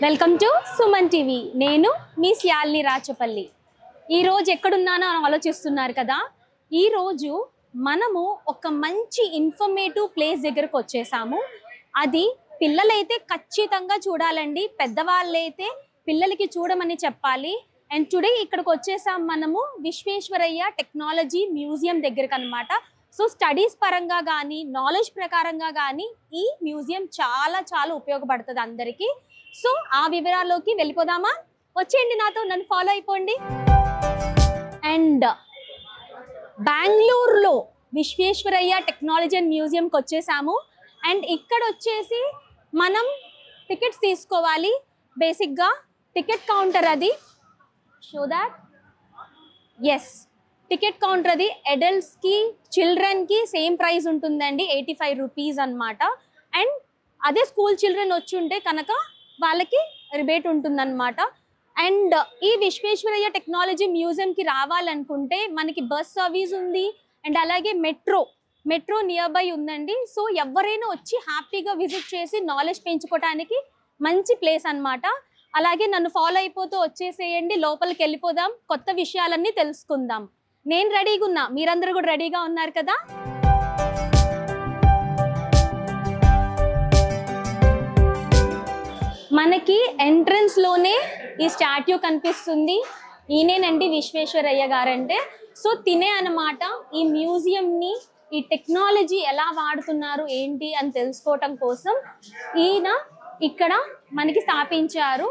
Welcome to Suman TV. నేను మీ శ్యాలిని రాచపల్లి. ఈరోజు ఎక్కడున్నానో ఆలోచిస్తున్నారు కదా. ఈరోజు మనము ఒక మంచి ఇన్ఫర్మేటివ్ ప్లేస్ దగ్గరకు వచ్చేసాము. అది పిల్లలైతే ఖచ్చితంగా చూడాలండి, పెద్దవాళ్ళైతే పిల్లలకి చూడమని చెప్పాలి. అండ్ టుడే ఇక్కడికి వచ్చేసాం మనము విశ్వేశ్వరయ్య టెక్నాలజీ మ్యూజియం దగ్గరకు అనమాట. సో స్టడీస్ పరంగా కానీ నాలెడ్జ్ ప్రకారంగా కానీ ఈ మ్యూజియం చాలా చాలా ఉపయోగపడుతుంది అందరికీ. సో ఆ వివరాల్లోకి వెళ్ళిపోదామా? వచ్చేయండి నాతో, నన్ను ఫాలో అయిపోండి. అండ్ బెంగళూరులో విశ్వేశ్వరయ్య టెక్నాలజీ మ్యూజియంకి వచ్చేసాము. అండ్ ఇక్కడ వచ్చేసి మనం టికెట్స్ తీసుకోవాలి. బేసిక్గా టికెట్ కౌంటర్ అది. So that is, ticket counter అది. అడల్ట్స్కి చిల్డ్రన్కి సేమ్ ప్రైస్ ఉంటుందండి, 85 రూపీస్ అనమాట. అండ్ అదే స్కూల్ చిల్డ్రన్ వచ్చి ఉంటే కనుక వాళ్ళకి రిబేట్ ఉంటుందన్నమాట. అండ్ ఈ విశ్వేశ్వరయ్య టెక్నాలజీ మ్యూజియంకి రావాలనుకుంటే మనకి బస్ సర్వీస్ ఉంది. అండ్ అలాగే మెట్రో నియర్ బై ఉందండి. సో ఎవరైనా వచ్చి హ్యాపీగా విజిట్ చేసి నాలెడ్జ్ పెంచుకోవడానికి మంచి ప్లేస్ అనమాట. అలాగే నన్ను ఫాలో అయిపోతూ వచ్చేసేయండి, లోపలికి వెళ్ళిపోదాం, కొత్త విషయాలన్నీ తెలుసుకుందాం. నేను రెడీగా ఉన్నా, మీరందరూ కూడా రెడీగా ఉన్నారు కదా. మనకి ఎంట్రన్స్ లోనే ఈ స్టాట్యూ కనిపిస్తుంది. ఈయనేనండి విశ్వేశ్వరయ్య గారంటే. సో తినే అన్నమాట ఈ మ్యూజియంని, ఈ టెక్నాలజీ ఎలా వాడుతున్నారు ఏంటి అని తెలుసుకోవటం కోసం ఈయన ఇక్కడ మనకి స్థాపించారు.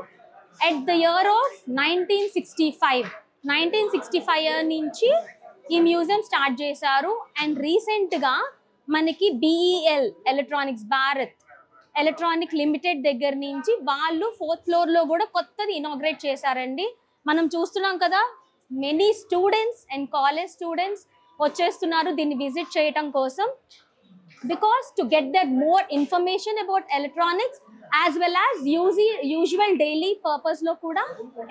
ఎట్ ద ఇయర్ ఆఫ్ 1965 నుంచి ఈ మ్యూజియం స్టార్ట్ చేశారు. అండ్ రీసెంట్గా మనకి BEL electronics Bharat electronic limited దగ్గర నుంచి వాళ్ళు 4th ఫ్లోర్లో కూడా కొత్తది ఇనాగ్రేట్ చేశారండి. మనం చూస్తున్నాం కదా, many students and college students వచ్చేస్తున్నారు దీన్ని విజిట్ చేయటం కోసం. Because to get that more information about electronics as well as usual daily పర్పస్లో కూడా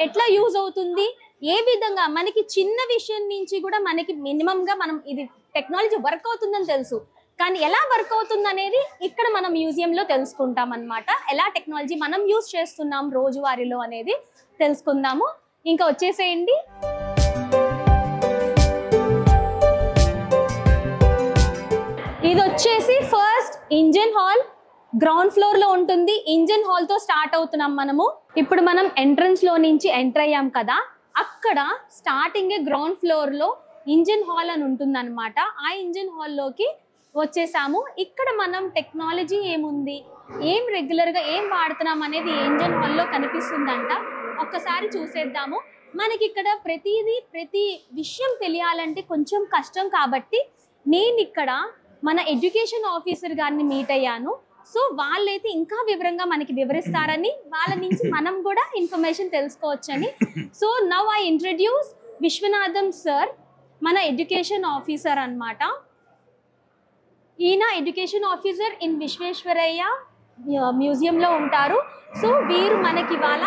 ఎట్లా యూజ్ అవుతుంది, ఏ విధంగా మనకి చిన్న విషయం నుంచి కూడా మనకి మినిమంగా మనం ఇది టెక్నాలజీ వర్క్ అవుతుందని తెలుసు, కానీ ఎలా వర్క్ అవుతుంది అనేది ఇక్కడ మనం మ్యూజియంలో తెలుసుకుంటాం అన్నమాట. ఎలా టెక్నాలజీ మనం యూజ్ చేస్తున్నాం రోజువారీలో అనేది తెలుసుకుందాము. ఇంకా వచ్చేసేయండి. ఇది వచ్చేసి first engine hall, ground floor లో ఉంటుంది. ఇంజిన్ హాల్ తో స్టార్ట్ అవుతున్నాం మనము. ఇప్పుడు మనం ఎంట్రన్స్ లో నుంచి ఎంటర్ అయ్యాం కదా, అక్కడ స్టార్టింగ్ గ్రౌండ్ ఫ్లోర్ లో ఇంజిన్ హాల్ అని ఉంటుంది అనమాట. ఆ ఇంజిన్ హాల్లోకి వచ్చేసాము. ఇక్కడ మనం టెక్నాలజీ ఏముంది, ఏం రెగ్యులర్గా ఏం వాడుతున్నాం అనేది ఇంజిన్ హాల్లో కనిపిస్తుందంట. ఒక్కసారి చూసేద్దాము. మనకి ఇక్కడ ప్రతి విషయం తెలియాలంటే కొంచెం కష్టం కాబట్టి నేను ఇక్కడ మన ఎడ్యుకేషన్ ఆఫీసర్ గారిని మీట్ అయ్యాను. సో వాళ్ళైతే ఇంకా వివరంగా మనకి వివరిస్తారని, వాళ్ళ నుంచి మనం కూడా ఇన్ఫర్మేషన్ తెలుసుకోవచ్చని. So now I introduce Vishwanatham sir, మన ఎడ్యుకేషన్ ఆఫీసర్ అన్నమాట. ఈయన ఎడ్యుకేషన్ ఆఫీసర్ ఇన్ విశ్వేశ్వరయ్య మ్యూజియంలో ఉంటారు. సో వీరు మనకి ఇవాళ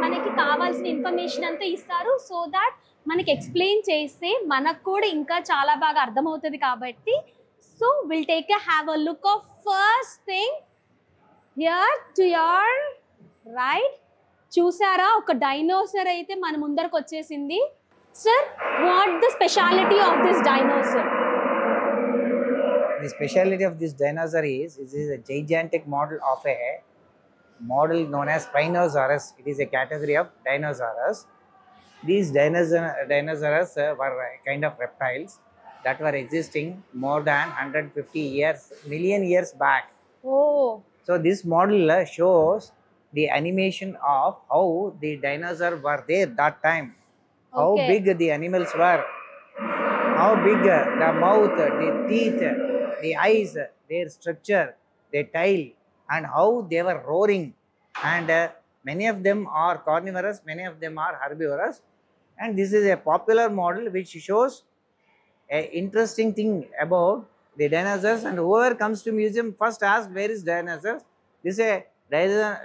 మనకి కావాల్సిన ఇన్ఫర్మేషన్ అంతా ఇస్తారు. సో దాట్ మనకి ఎక్స్ప్లెయిన్ చేస్తే మనకు కూడా ఇంకా చాలా బాగా అర్థమవుతుంది కాబట్టి. So will take have a look of first thing here to your right. చూసారా, ఒక డైనోసర్ అయితే మన ముందరకు వచ్చేసింది. Sir, what the speciality of this dinosaur? The speciality of this dinosaur is a gigantic model of a model known as Spinosaurus. It is a category of dinosaurs. These dinosaurs were a kind of reptiles that were existing more than 150 million years back. Oh. So this model shows the animation of how the dinosaurs were there that time, how big the animals were, how big the mouth, the teeth, the eyes, their structure, their tail, and how they were roaring. And many of them are carnivorous, many of them are herbivorous. And this is a popular model which shows a interesting thing about the dinosaurs. And whoever comes to museum first asks, where is dinosaurs? This is a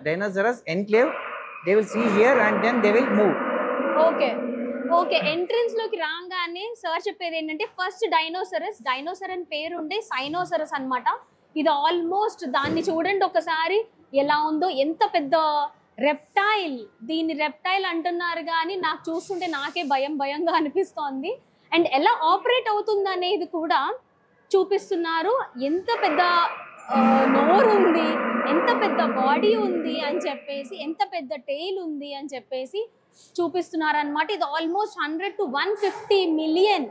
dinosaurs enclave. They will see here and then they will move. Okay. Entrance లోకి రాగానే sir చెప్పేది ఏంటంటే first dinosaur అని పేరు ఉండే సైనోసరస్ అన్నమాట. ఇది almost దాన్ని చూడండి ఒకసారి ఎలా ఉందో, ఎంత పెద్ద రెప్టైల్, దీన్ని రెప్టైల్ అంటున్నారు కానీ నాకు చూస్తుంటే నాకే భయంగా అనిపిస్తోంది. అండ్ ఎలా ఆపరేట్ అవుతుంది అనేది కూడా చూపిస్తున్నారు. ఎంత పెద్ద నోరు ఉంది, ఎంత పెద్ద బాడీ ఉంది అని చెప్పేసి, ఎంత పెద్ద టెయిల్ ఉంది అని చెప్పేసి చూపిస్తున్నారు అనమాట. ఇది ఆల్మోస్ట్ 100 to 150 మిలియన్.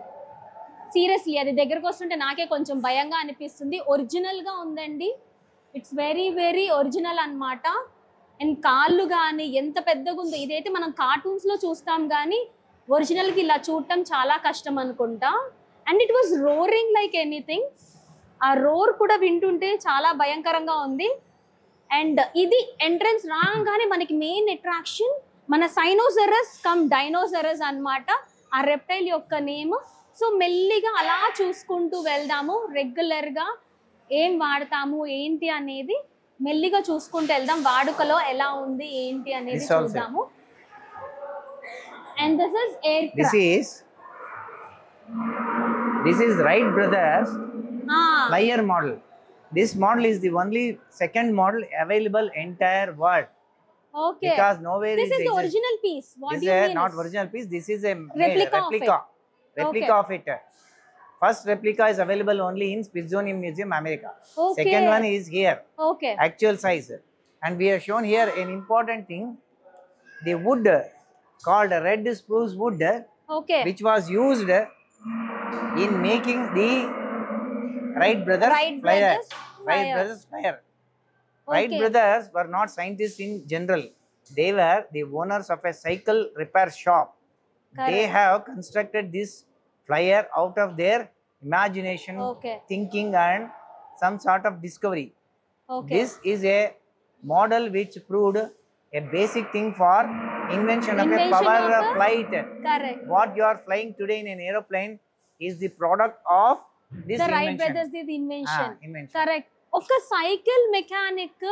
సీరియస్లీ అది దగ్గరకు వస్తుంటే నాకే కొంచెం భయంగా అనిపిస్తుంది. ఒరిజినల్గా ఉందండి, ఇట్స్ వెరీ ఒరిజినల్ అనమాట. అండ్ కాళ్ళు కానీ ఎంత పెద్దగా ఉందో, ఇదైతే మనం కార్టూన్స్లో చూస్తాం కానీ ఒరిజినల్కి ఇలా చూడటం చాలా కష్టం అనుకుంటా. And it was roaring like anything. ఆ రోర్ కూడా వింటుంటే చాలా భయంకరంగా ఉంది. అండ్ ఇది ఎంట్రన్స్ రాగానే మనకి మెయిన్ అట్రాక్షన్ మన సైనోసరస్ కమ్ డైనోసరస్ అన్నమాట, ఆ రెప్టైల్ యొక్క నేమ్. సో మెల్లిగా అలా చూసుకుంటూ వెళ్దాము. రెగ్యులర్గా ఏం వాడతాము ఏంటి అనేది మెల్లిగా చూసుకుంటూ వెళ్దాం. వాడుకలో ఎలా ఉంది ఏంటి అనేది చూద్దాము. And this is aircraft. This is Wright Brothers flyer model. This model is the only second model available entire world. Okay. Because nowhere this is the original piece. What do you mean? Not original piece. This is a replica of it. First replica is available only in Smithsonian Museum, America. Okay. Second one is here. Okay. Actual size. And we have shown here an important thing. The wood called red spruce wood, okay, which was used in making the Wright Brothers flyer. Wright Brothers flyer. Wright brothers were not scientists in general. They were the owners of a cycle repair shop. Correct. They have constructed this flyer out of their imagination, thinking and some sort of discovery. Okay. This is a model which proved a basic thing for invention of a power of flight. Correct. What you are flying today in an aeroplane is the product of this the invention. Wright brothers did invention. Invention. Correct. ఒక cycle mechanic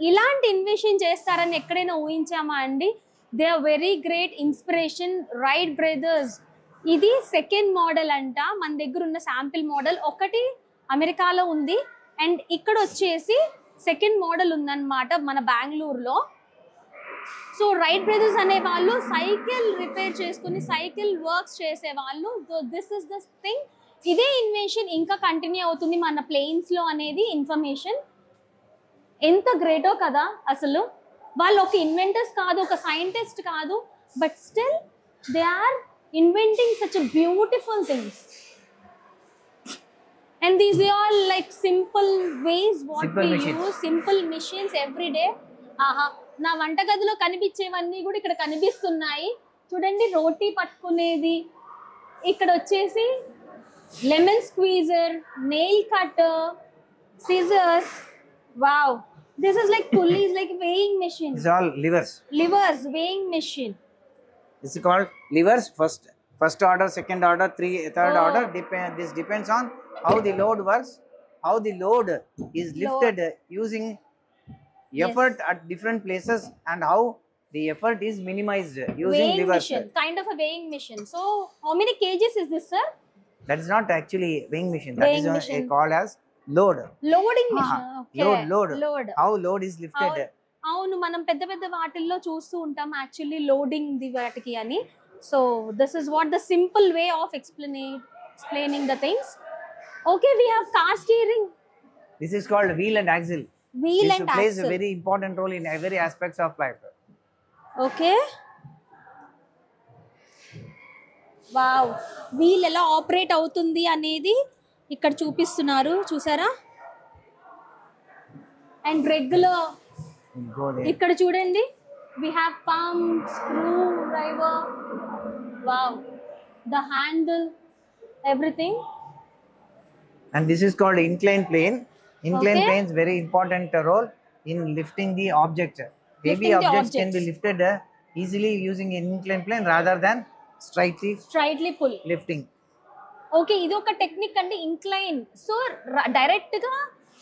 ఇలాంటి invention చేస్తారని ఎక్కడైనా ఊహించామా అండి? They are very great inspiration. Wright brothers ఇది second model అంట. మన దగ్గర ఉన్న శాంపిల్ మోడల్ ఒకటి అమెరికాలో ఉంది అండ్ ఇక్కడ వచ్చేసి సెకండ్ మోడల్ ఉందన్నమాట మన బెంగళూరులో. సో రైట్ బ్రదర్స్ అనే వాళ్ళు సైకిల్ రిపేర్ చేసుకుని సైకిల్ వర్క్స్ చేసే వాళ్ళు. This is the thing. ఇదే ఇన్వెన్షన్ ఇంకా కంటిన్యూ అవుతుంది మన ప్లేన్స్లో అనేది ఇన్ఫర్మేషన్. ఎంత గ్రేటో కదా అసలు. వాళ్ళు ఒక ఇన్వెంటర్స్ కాదు, ఒక సైంటిస్ట్ కాదు, but still they are inventing such beautiful things. And these are like simple ways what we use, simple machines every day. ఆహా, నా వంటగదిలో కనిపించేవన్నీ కూడా ఇక్కడ కనిపిస్తున్నాయి చూడండి. రోటీ పట్టుకునేది, ఇక్కడ వచ్చేసి lemon squeezer, nail cutter, scissors. Wow, this is like pulleys, like weighing machine. These are all levers. Weighing machine. This is called levers. First order, second order, third order. This depends on how the load works, how the load is lifted using effort at different places, and how the effort is minimized using weighing levers. Machine, kind of a weighing machine. So how many kgs is this, sir? That is not actually weighing machine. That is called as load. Loading machine. Okay. Load. How load is lifted. అవును, మనం పెద్ద పెద్ద వాటిల్లో చూస్తూ ఉంటాం actually loading the వాటికి అని. So this is what the simple way of explaining the things. Okay, we have car steering. This is called wheel and axle. Wheel this and plays axle. a very important role in every aspects of life. Okay. Wow, wheel ఎలా operate అవుతుంది అనేది ఇక్కడ చూపిస్తున్నారు చూసారా. And regular ఇక్కడ చూడండి, we have pump, screw driver. Wow, the handle, everything. And this is called inclined plane. Inclined planes very important role in lifting the object. Heavy objects can be lifted easily using an inclined plane rather than straightly pull lifting. Okay, ఇది ఒక technique అండి, incline. So direct గా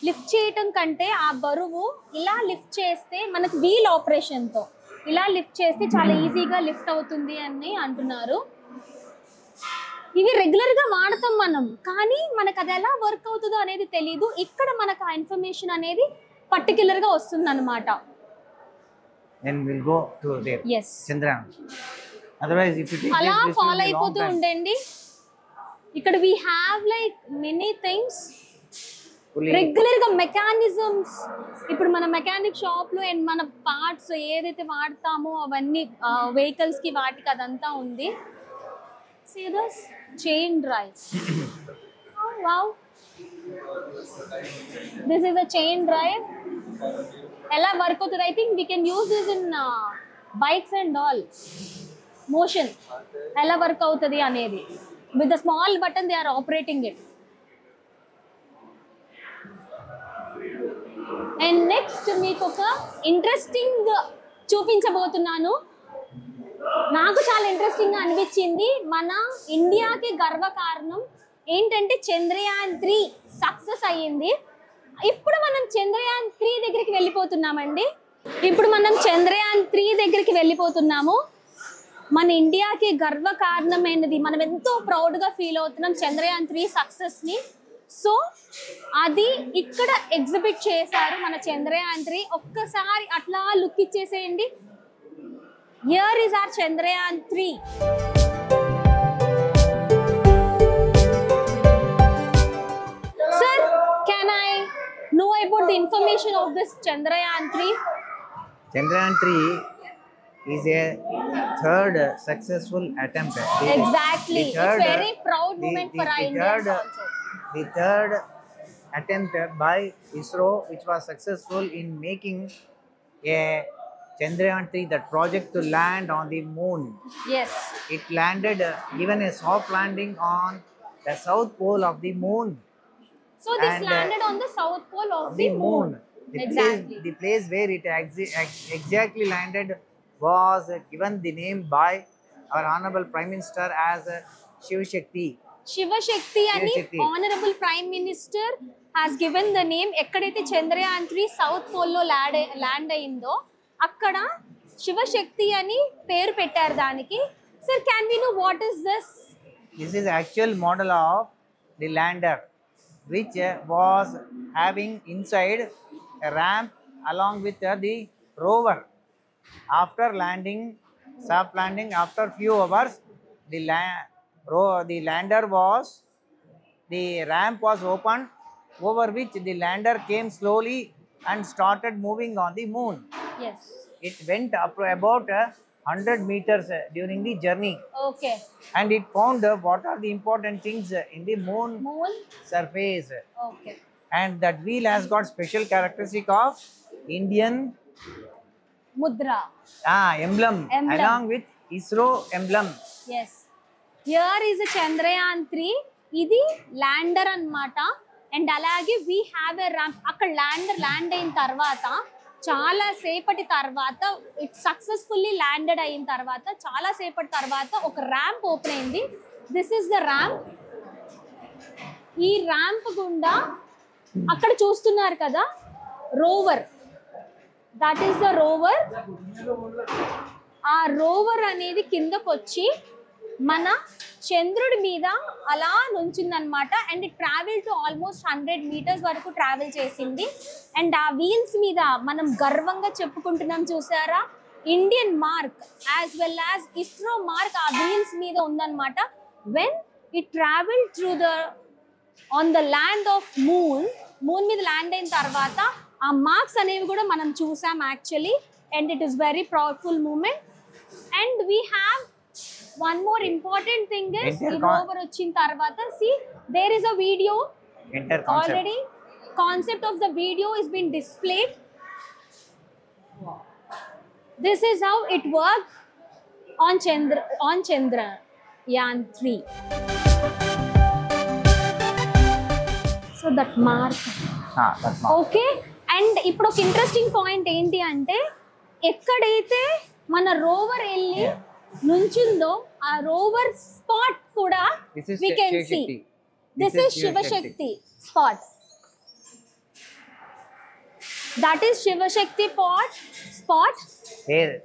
lift చేయటం కంటే ఆ బరువు ఇలా lift చేస్తే మనకు వీల్ ఆపరేషన్ తో ఇలా లిఫ్ట్ చేస్తే చాలా ఈజీగా లిఫ్ట్ అవుతుంది అని అంటున్నారు. ఇవి రెగ్యులర్ గా వాడతాం మనం, కానీ మనకు అది ఎలా వర్క్ అవుతుందో అనేది తెలియదు. ఇక్కడ మనకు ఆ ఇన్ఫర్మేషన్ అనేది పర్టికులర్ గా వస్తుంది అన్నమాట. then we'll go to there. Yes. Chandrayaan. Otherwise, if you take అలా this will follow be long అయిపోతూ time. ఉండండి. ఇక్కడ we have like many things. Fully regular గా మెకానిజమ్స్, ఇప్పుడు మన మెకానిక్ షాప్ లో అండ్ మన పార్ట్స్ ఏదైతే వాడతామో అవన్నీ వెహికల్స్ కి వాటికి అదంతా ఉంది. See this chain drive. Oh wow, this is a chain drive. ఎలా వర్క్ అవుతుంది? I think we can use this in bikes and all. Motion ఎలా వర్క్ అవుతుంది అనేది, with the small button they are operating it. And next మీకు ఒక interesting చూపించబోతున్నాను. నాకు చాలా ఇంట్రెస్టింగ్ గా అనిపించింది. మన ఇండియాకి గర్వకారణం ఏంటంటే చంద్రయాన్ 3 సక్సెస్ అయ్యింది. ఇప్పుడు మనం చంద్రయాన్ 3 దగ్గరికి వెళ్ళిపోతున్నామండి. మన ఇండియాకి గర్వకారణమైనది, మనం ఎంతో ప్రౌడ్గా ఫీల్ అవుతున్నాం చంద్రయాన్ 3 సక్సెస్ని. సో అది ఇక్కడ ఎగ్జిబిట్ చేశారు మన చంద్రయాన్ 3. ఒక్కసారి అట్లా లుక్ ఇచ్చేసేయండి. Here is our Chandrayaan 3. Sir, can I know about the information of this Chandrayaan 3? Chandrayaan 3 is a third successful attempt. Exactly. It's very proud moment for our Indians also. The third attempt by ISRO, which was successful in making a Chandrayaan 3, that project to land on the moon. Yes. It landed, given a soft landing on the south pole of the moon. So this landed on the south pole of the moon. Exactly. The place where it exactly landed was given the name by our Honorable Prime Minister as Shiv Shakti. Shivashakti ani Honorable Prime Minister has given the name. ఎక్కడైతే Chandrayaan 3 south pole లో land అయిందో అక్కడ శివశక్తి అని పేరు పెట్టారు దానికి. Sir, can we know what is this? This is actual model of the lander, which was having inside a ramp along with the rover. After landing, soft landing, after few hours, the lander was, the ramp was opened, over which the lander came slowly and started moving on the moon. Yes. It went up to about 100 meters during the journey. Okay. And it found what are the important things in the moon surface. Okay. And that wheel has got special characteristic of Indian Mudra. Emblem along with ISRO emblem. Yes. Here is a Chandrayaan 3. ఇది lander అన్నమాట. And అలాగే we have a ramp. అక్కడ land అయిన తర్వాత చాలా సేపటి తర్వాత, it successfully landed అయిన తర్వాత చాలా సేపటి తర్వాత ఒక ర్యాంప్ ఓపెన్ అయింది. This is the ramp. ఈ ర్యాంప్ గుండా అక్కడ చూస్తున్నారు కదా rover, that is the rover. ఆ రోవర్ అనేది కిందకు వచ్చి మన చంద్రుడి మీద అలా నుంచిందనమాట. And it travel to almost 100 meters వరకు ట్రావెల్ చేసింది. అండ్ ఆ వీల్స్ మీద మనం గర్వంగా చెప్పుకుంటున్నాం చూసారా, Indian mark as well as ISRO mark ఆ వీల్స్ మీద ఉందన్నమాట. When it travel through on the land of moon మీద ల్యాండ్ అయిన తర్వాత ఆ మార్క్స్ అనేవి కూడా మనం చూసాం actually. And it is very proudful moment. And we have one more important thing is the rover వచ్చిన తర్వాత, see there is a video already. Concept of the video is been displayed. This is how it worked on Chandrayaan 3. So that mark. Okay. And ఇప్పుడు ఒక interesting point ఏంటి అంటే, ఎక్కడైతే మన rover వెళ్ళి నుంచుందో ఆ రోవర్ స్పాట్ కూడా we can see. This is Shivashakti spot. That is Shivashakti spot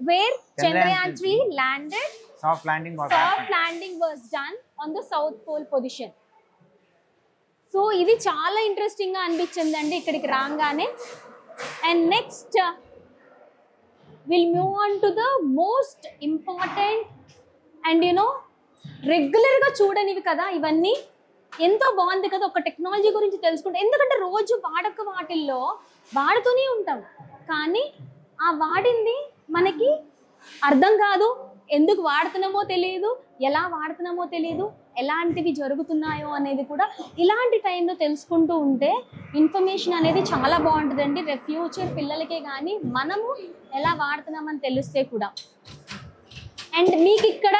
where Chandrayaan 3 landed. Soft landing was done on the south pole position. So ఇది చాలా ఇంట్రెస్టింగ్ గా అనిపించిందండి ఇక్కడికి రాగానే. And next we'll move on to the most important and రెగ్యులర్గా చూడనివి కదా ఇవన్నీ. ఎంతో బాగుంది కదా ఒక టెక్నాలజీ గురించి తెలుసుకుంటే. ఎందుకంటే రోజు వాటిల్లో వాడుతూనే ఉంటాం, కానీ ఆ వాడింది మనకి అర్థం కాదు, ఎందుకు వాడుతున్నామో తెలియదు, ఎలా వాడుతున్నామో తెలియదు, ఎలాంటివి జరుగుతున్నాయో అనేది కూడా ఇలాంటి టైంలో తెలుసుకుంటూ ఉంటే ఇన్ఫర్మేషన్ అనేది చాలా బాగుంటుందండి. ఫ్యూచర్ పిల్లలకే కానీ మనము ఎలా వాడుతున్నామని తెలిస్తే కూడా. అండ్ మీకు ఇక్కడ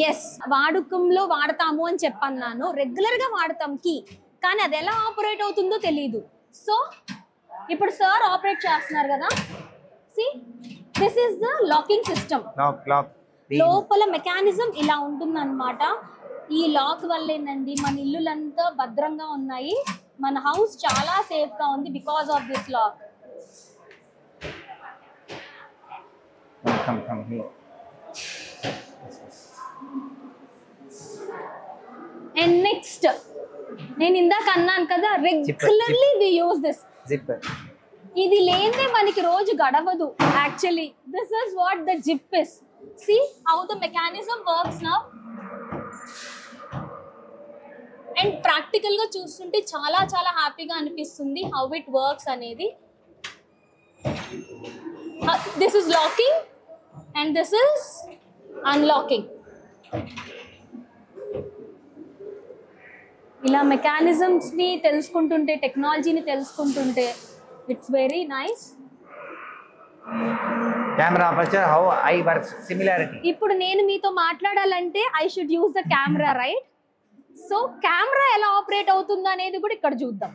ఎస్ వాడుకంలో వాడతాము అని చెప్పన్నాను, రెగ్యులర్గా వాడతాం కీ, కానీ అది ఎలా ఆపరేట్ అవుతుందో తెలియదు. సో ఇప్పుడు సార్ ఆపరేట్ చేస్తున్నారు కదా, see this is the locking system. లోపల మెకానిజం ఇలా ఉంటుందన్నమాట. ఈ లాక్ వల్ల ఏంటండి మన ఇల్లులంతా భద్రంగా ఉన్నాయి, మన హౌస్ చాలా సేఫ్ గా ఉంది because of this lock. And next నేను ఇందాక అన్నాను కదా, regularly we use this zipper. ఇది లేదే మనకి రోజు గడవదు. Actually this is what the zip is. See how the mechanism works now. And practical గా చూస్తుంటే చాలా చాలా హ్యాపీగా అనిపిస్తుంది how it works అనేది. This is locking and this is unlocking. ఇలా మెకానిజమ్స్ ని తెలుసుకుంటుంటే, టెక్నాలజీని తెలుసుకుంటుంటే it's very nice. Camera aperture, how eye works, similarity. ఇప్పుడు నేను మీతో మాట్లాడాలంటే I should use the camera, right? So camera ఎలా ఆపరేట్ అవుతుంది అనేది కూడా ఇక్కడ చూద్దాం.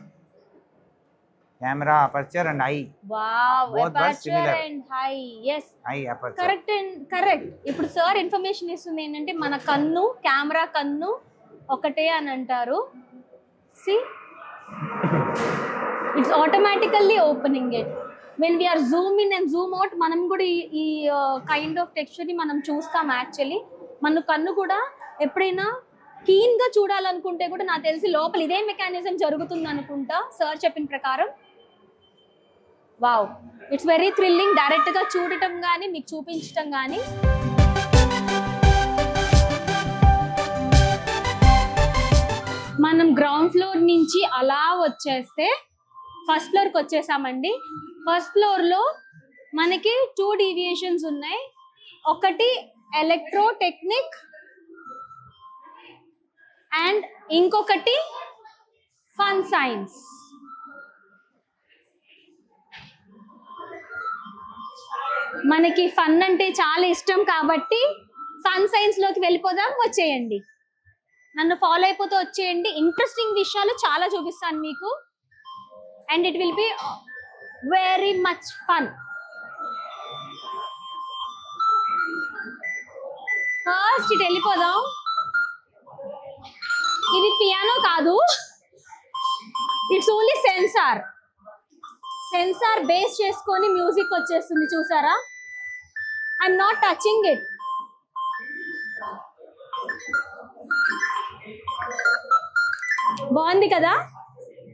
Camera aperture and eye. Wow, aperture and eye. yes, eye aperture. Correct and correct. ఇప్పుడు సార్ ఇన్ఫర్మేషన్ ఇస్తుంది ఏంటంటే మన కన్ను, కెమెరా కన్ను ఒకటే అని అంటారు. See it's automatically opening it. when we are zoom in and zoom out, మనం కూడా ఈ కైండ్ ఆఫ్ టెక్స్చర్ ని మనం చూస్తాం. యాక్చువల్లీ మన కన్ను కూడా ఎప్పుడైనా కీన్ గా చూడాలనుకుంటే కూడా నాకు తెలిసి లోపల ఇదే మెకానిజం జరుగుతుంది అనుకుంటా సార్ చెప్పిన ప్రకారం. Wow, it's very thrilling direct గా చూడటం కానీ మీకు చూపించటం కానీ. మనం గ్రౌండ్ ఫ్లోర్ నుంచి అలా వచ్చేస్తే ఫస్ట్ ఫ్లోర్కి వచ్చేసామండి. ఫస్ట్ ఫ్లోర్లో మనకి 2 డీవియేషన్స్ ఉన్నాయి. ఒకటి ఎలక్ట్రోటెక్నిక్ అండ్ ఇంకొకటి ఫన్ సైన్స్. మనకి ఫన్ అంటే చాలా ఇష్టం కాబట్టి ఫన్ సైన్స్ లోకి వెళ్ళిపోదాం. వచ్చేయండి, నన్ను ఫాలో అయిపోతూ వచ్చేయండి. ఇంట్రెస్టింగ్ విషయాలు చాలా చూపిస్తాను మీకు. And it will be very much fun. First ఇటు వెళ్ళిపోదాం. ఇది పియానో కాదు, it's only sensor. Sensor base చేసుకొని మ్యూజిక్ వచ్చేస్తుంది, చూసారా? I'm not touching it. బాగుంది కదా?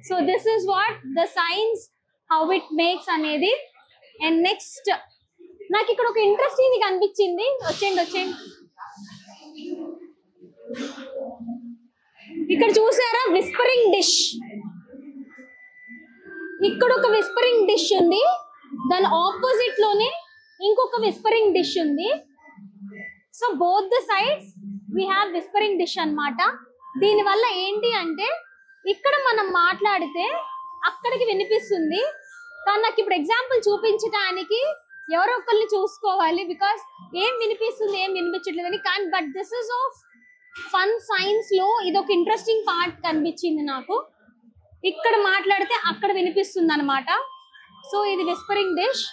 So this is what the science, how it makes అనేది. అండ్ నెక్స్ట్ నాకు ఇక్కడ ఒక ఇంట్రెస్టింగ్ కనిపించింది. వచ్చేయండి. ఇక్కడ చూసారా విస్పరింగ్ డిష్? ఇక్కడ ఒక విస్పరింగ్ డిష్ ఉంది, దాని ఆపోజిట్ లోనే ఇంకొక విస్పరింగ్ డిష్ ఉంది. So both the sides we have whispering dish అన్నమాట. దీనివల్ల ఏంటి అంటే ఇక్కడ మనం మాట్లాడితే అక్కడికి వినిపిస్తుంది. కానీ నాకు ఇప్పుడు ఎగ్జాంపుల్ చూపించడానికి ఎవరో ఒకరిని చూసుకోవాలి, బికాస్ ఏం వినిపిస్తుంది ఏం వినిపించట్లేదని. కానీ but this is of fun science లో ఇది ఒక ఇంట్రెస్టింగ్ పార్ట్ కనిపించింది నాకు. ఇక్కడ మాట్లాడితే అక్కడ వినిపిస్తుంది అనమాట. సో ఇది whispering dish.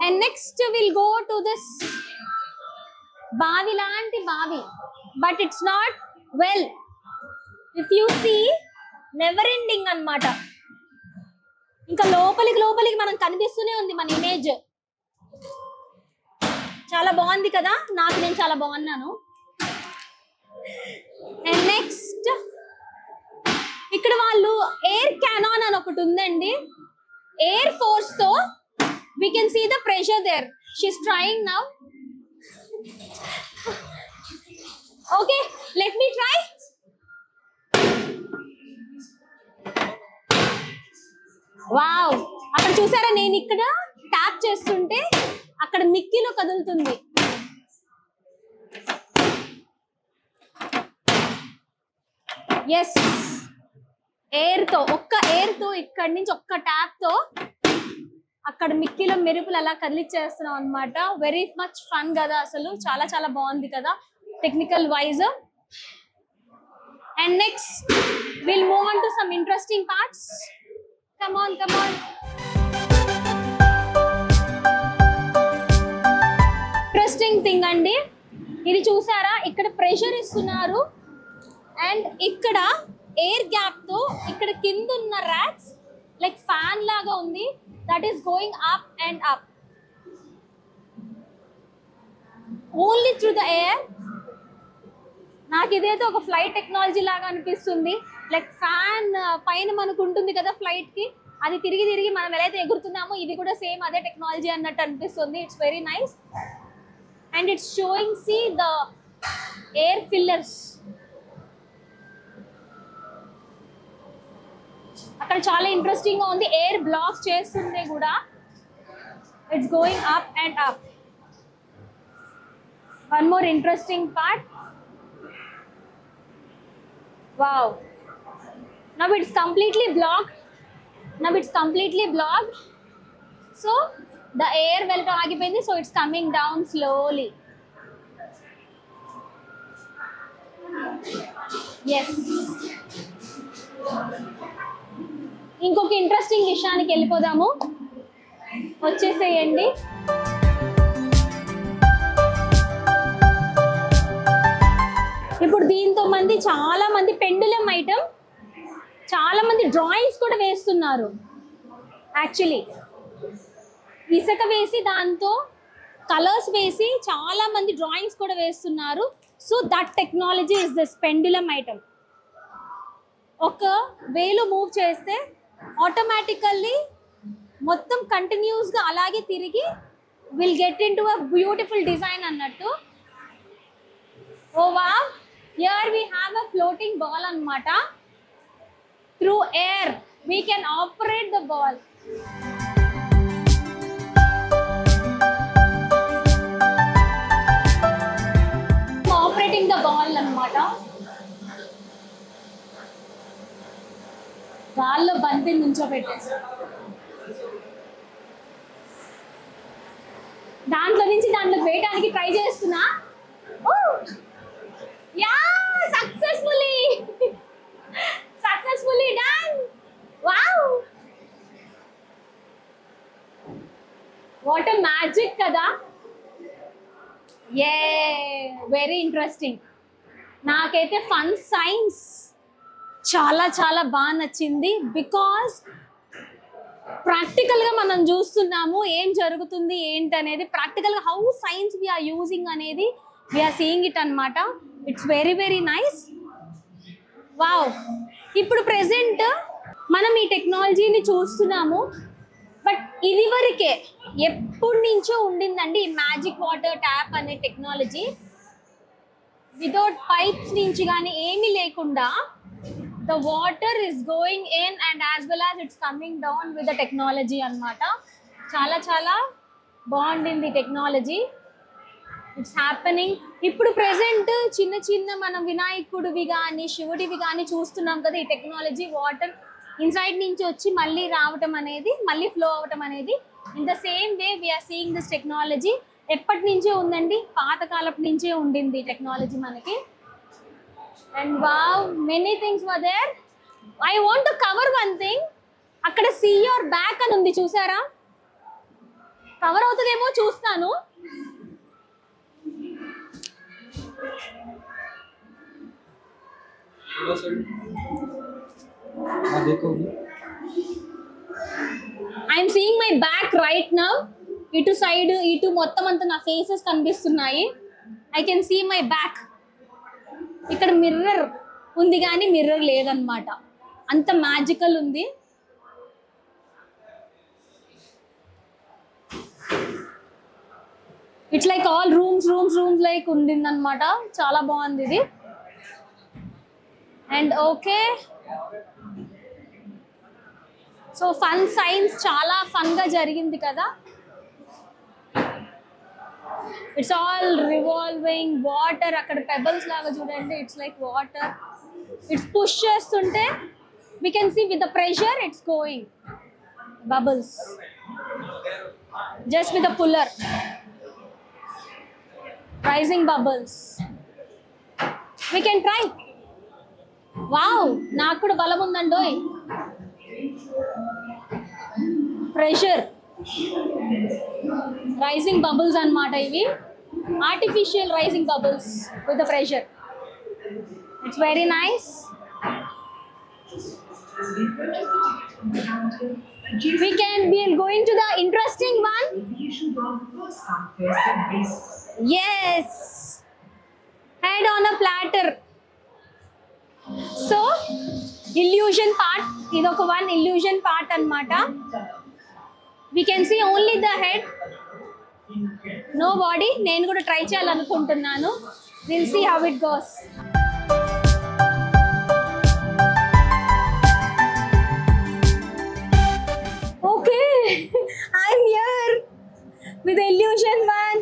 And next will go to this బావి లాంటి బావి, but it's not well. If you see never ending అన్నమాట. ఇంకా లోపలికి మనం కనిపిస్తూనే ఉంది మన ఇమేజ్. చాలా బాగుంది కదా? నేను చాలా బాగున్నాను. అండ్ నెక్స్ట్ ఇక్కడ వాళ్ళు ఎయిర్ క్యానాన్ అని ఒకటి ఉందండి. ఎయిర్ ఫోర్స్ తో We can see the pressure there. She's trying now. Okay, let me try. Wow, అక్కడ చూసారా, నేను ఇక్కడ ట్యాప్ చేస్తుంటే అక్కడ మిక్కీలో కదులుతుంది. ఎస్, ఎయిర్ తో, ఒక్క ఎయిర్ తో ఇక్కడ నుంచి ఒక్క ట్యాప్ తో అక్కడ మిక్కీలో మెరుపులు అలా కదిలిచ్చేస్తున్నాం అన్నమాట. వెరీ మచ్ ఫన్ కదా, అసలు చాలా చాలా బాగుంది కదా technical wise. And next will move on to some interesting parts. Come on, come on. Interesting thing అండి, ఇది చూసారా, ఇక్కడ ప్రెషర్ ఇస్తున్నారు అండ్ ఇక్కడ ఎయిర్ గ్యాప్ తో ఇక్కడ కింద ఉన్న ర్యాక్స్ లైక్ ఫ్యాన్ లాగా ఉంది, that is going up and up only through the air. నాకు ఇదైతే ఒక ఫ్లైట్ టెక్నాలజీ లాగా అనిపిస్తుంది. లైక్ ఫ్యాన్ పైన మనకు ఉంటుంది కదా ఫ్లైట్ కి, అది తిరిగి తిరిగి మనం ఎలా అయితే ఎగురుతున్నామో ఇది కూడా సేమ్ అదే టెక్నాలజీ అన్నట్టు అనిపిస్తుంది. It's very nice and it's showing see the air fillers. అక్కడ చాలా ఇంట్రెస్టింగ్ గా ఉంది, ఎయిర్ బ్లాక్ చేస్తుంటే కూడా it's going up and up. One more interesting part. Wow, now it's completely blocked. So the air well agipindi, so it's coming down slowly. Yes, ఇంకొక interesting విషయానికి వెళ్ళిపోదాము, వచ్చేసేయండి. ఇప్పుడు దీంతో చాలా మంది పెండులం ఐటమ్, చాలా మంది డ్రాయింగ్స్ కూడా వేస్తున్నారు. యాక్చువల్లీ ఇసుక వేసి దాంతో కలర్స్ వేసి చాలా మంది డ్రాయింగ్స్ కూడా వేస్తున్నారు. So that technology is this pendulum item. ఒక వేలో మూవ్ చేస్తే ఆటోమేటికల్లీ మొత్తం కంటిన్యూస్గా అలాగే తిరిగి will get in to a beautiful design అన్నట్టు. ఓ wow, here we have a floating ball anamata. Through air we can operate the ball. Operating the ball anamata. గాల్లో బంతిని నుంచోబెట్టేసి దాంట్లో నుంచి దాంట్లోకి వేయడానికి ట్రై చేస్తున్నా. Yeah, successfully done. Wow, what a magic kada. Yeah, very interesting. నాకైతే fun science చాలా చాలా బాగా నచ్చింది. బికాస్ ప్రాక్టికల్గా మనం చూస్తున్నాము ఏం జరుగుతుంది ఏంటి అనేది, ప్రాక్టికల్గా హౌ సైన్స్ వీఆర్ యూజింగ్ అనేది వీఆర్ సీయింగ్ ఇట్ అనమాట. It's very very nice. Wow, ఇప్పుడు ప్రెసెంట్ మనం ఈ టెక్నాలజీని చూస్తున్నాము, బట్ ఇది వరకే ఎప్పటి నుంచో ఉండిందండి ఈ మ్యాజిక్ వాటర్ ట్యాప్ అనే టెక్నాలజీ. వితౌట్ పైప్స్ నుంచి కానీ ఏమీ లేకుండా the water is going in and as well as it's coming down with the technology అన్నమాట. చాలా చాలా బాగుండింది టెక్నాలజీ. It's happening. ఇప్పుడు ప్రెసెంట్ చిన్న చిన్న మనం వినాయకుడివి కానీ శివుడివి కానీ చూస్తున్నాం కదా, ఈ టెక్నాలజీ వాటర్ ఇన్సైడ్ నుంచి వచ్చి మళ్ళీ రావటం అనేది, మళ్ళీ ఫ్లో అవటం అనేది. In the same way we're seeing this technology. ఎప్పటి నుంచే ఉందండి, పాతకాలపు నుంచే ఉండింది టెక్నాలజీ మనకి. And wow, many things were there. I want to cover one thing. అక్కడ see your back అని ఉంది, చూసారా? కవర్ అవుతుందేమో చూస్తాను. I am seeing my back right now. ఇటు సైడ్ ఇటు మొత్తం అంతా నా ఫేసెస్ కనిపిస్తున్నాయి. I can see my back. ఇక్కడ మిర్రర్ ఉంది కానీ మిర్రర్ లేదన్నమాట, అంత మ్యాజికల్ ఉంది. It's like all rooms like ఉండింది అనమాట. చాలా బాగుంది ఇది. And okay, so fun science చాలా ఫన్ గా జరిగింది కదా. It's all revolving water. అక్కడ పెబల్స్ లాగా చూడండి, it's like water. It's push చేస్తుంటే we can see with the pressure it's going bubbles just with the puller, rising bubbles. We can try. Wow, నాకు కూడా బలం ఉందండోయ్. ప్రెషర్, రైజింగ్ బబుల్స్ అన్నమాట ఇవి. Artificial rising bubbles with the pressure. It's very nice. We are going to the interesting one. Yes, head on a platter. So illusion part, idoka one illusion part anamata. We can see only the head, no body. Nenu kuda try cheyalanukuntunnanu. We'll see how it goes. I'm here with the illusion man.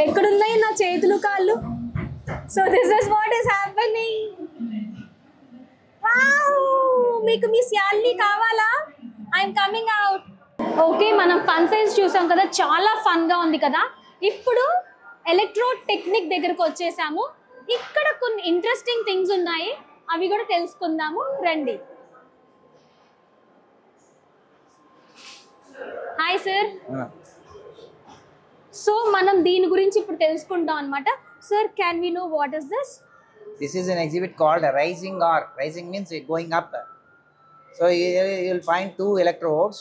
ఎక్కడున్నాయి నా చేతులు కాళ్ళు? So this is what is happening. మీకు మీ salary కావాలా? I'm coming out. Okay, మనం fun science చూసాం కదా, చాలా ఫన్గా ఉంది కదా. ఇప్పుడు ఎలక్ట్రోడ్ టెక్నిక్ దగ్గరకు వచ్చేసాము. ఇక్కడ కొన్ని ఇంట్రెస్టింగ్ థింగ్స్ ఉన్నాయి, అవి కూడా తెలుసుకుందాము రండి. Hi sir. సో మనం దీని గురించి ఇప్పుడు తెలుసుకుంటాం అన్నమాట. Sir, can we know what is this? This is an exhibit called rising arc. Rising means going up. So you'll find two electrodes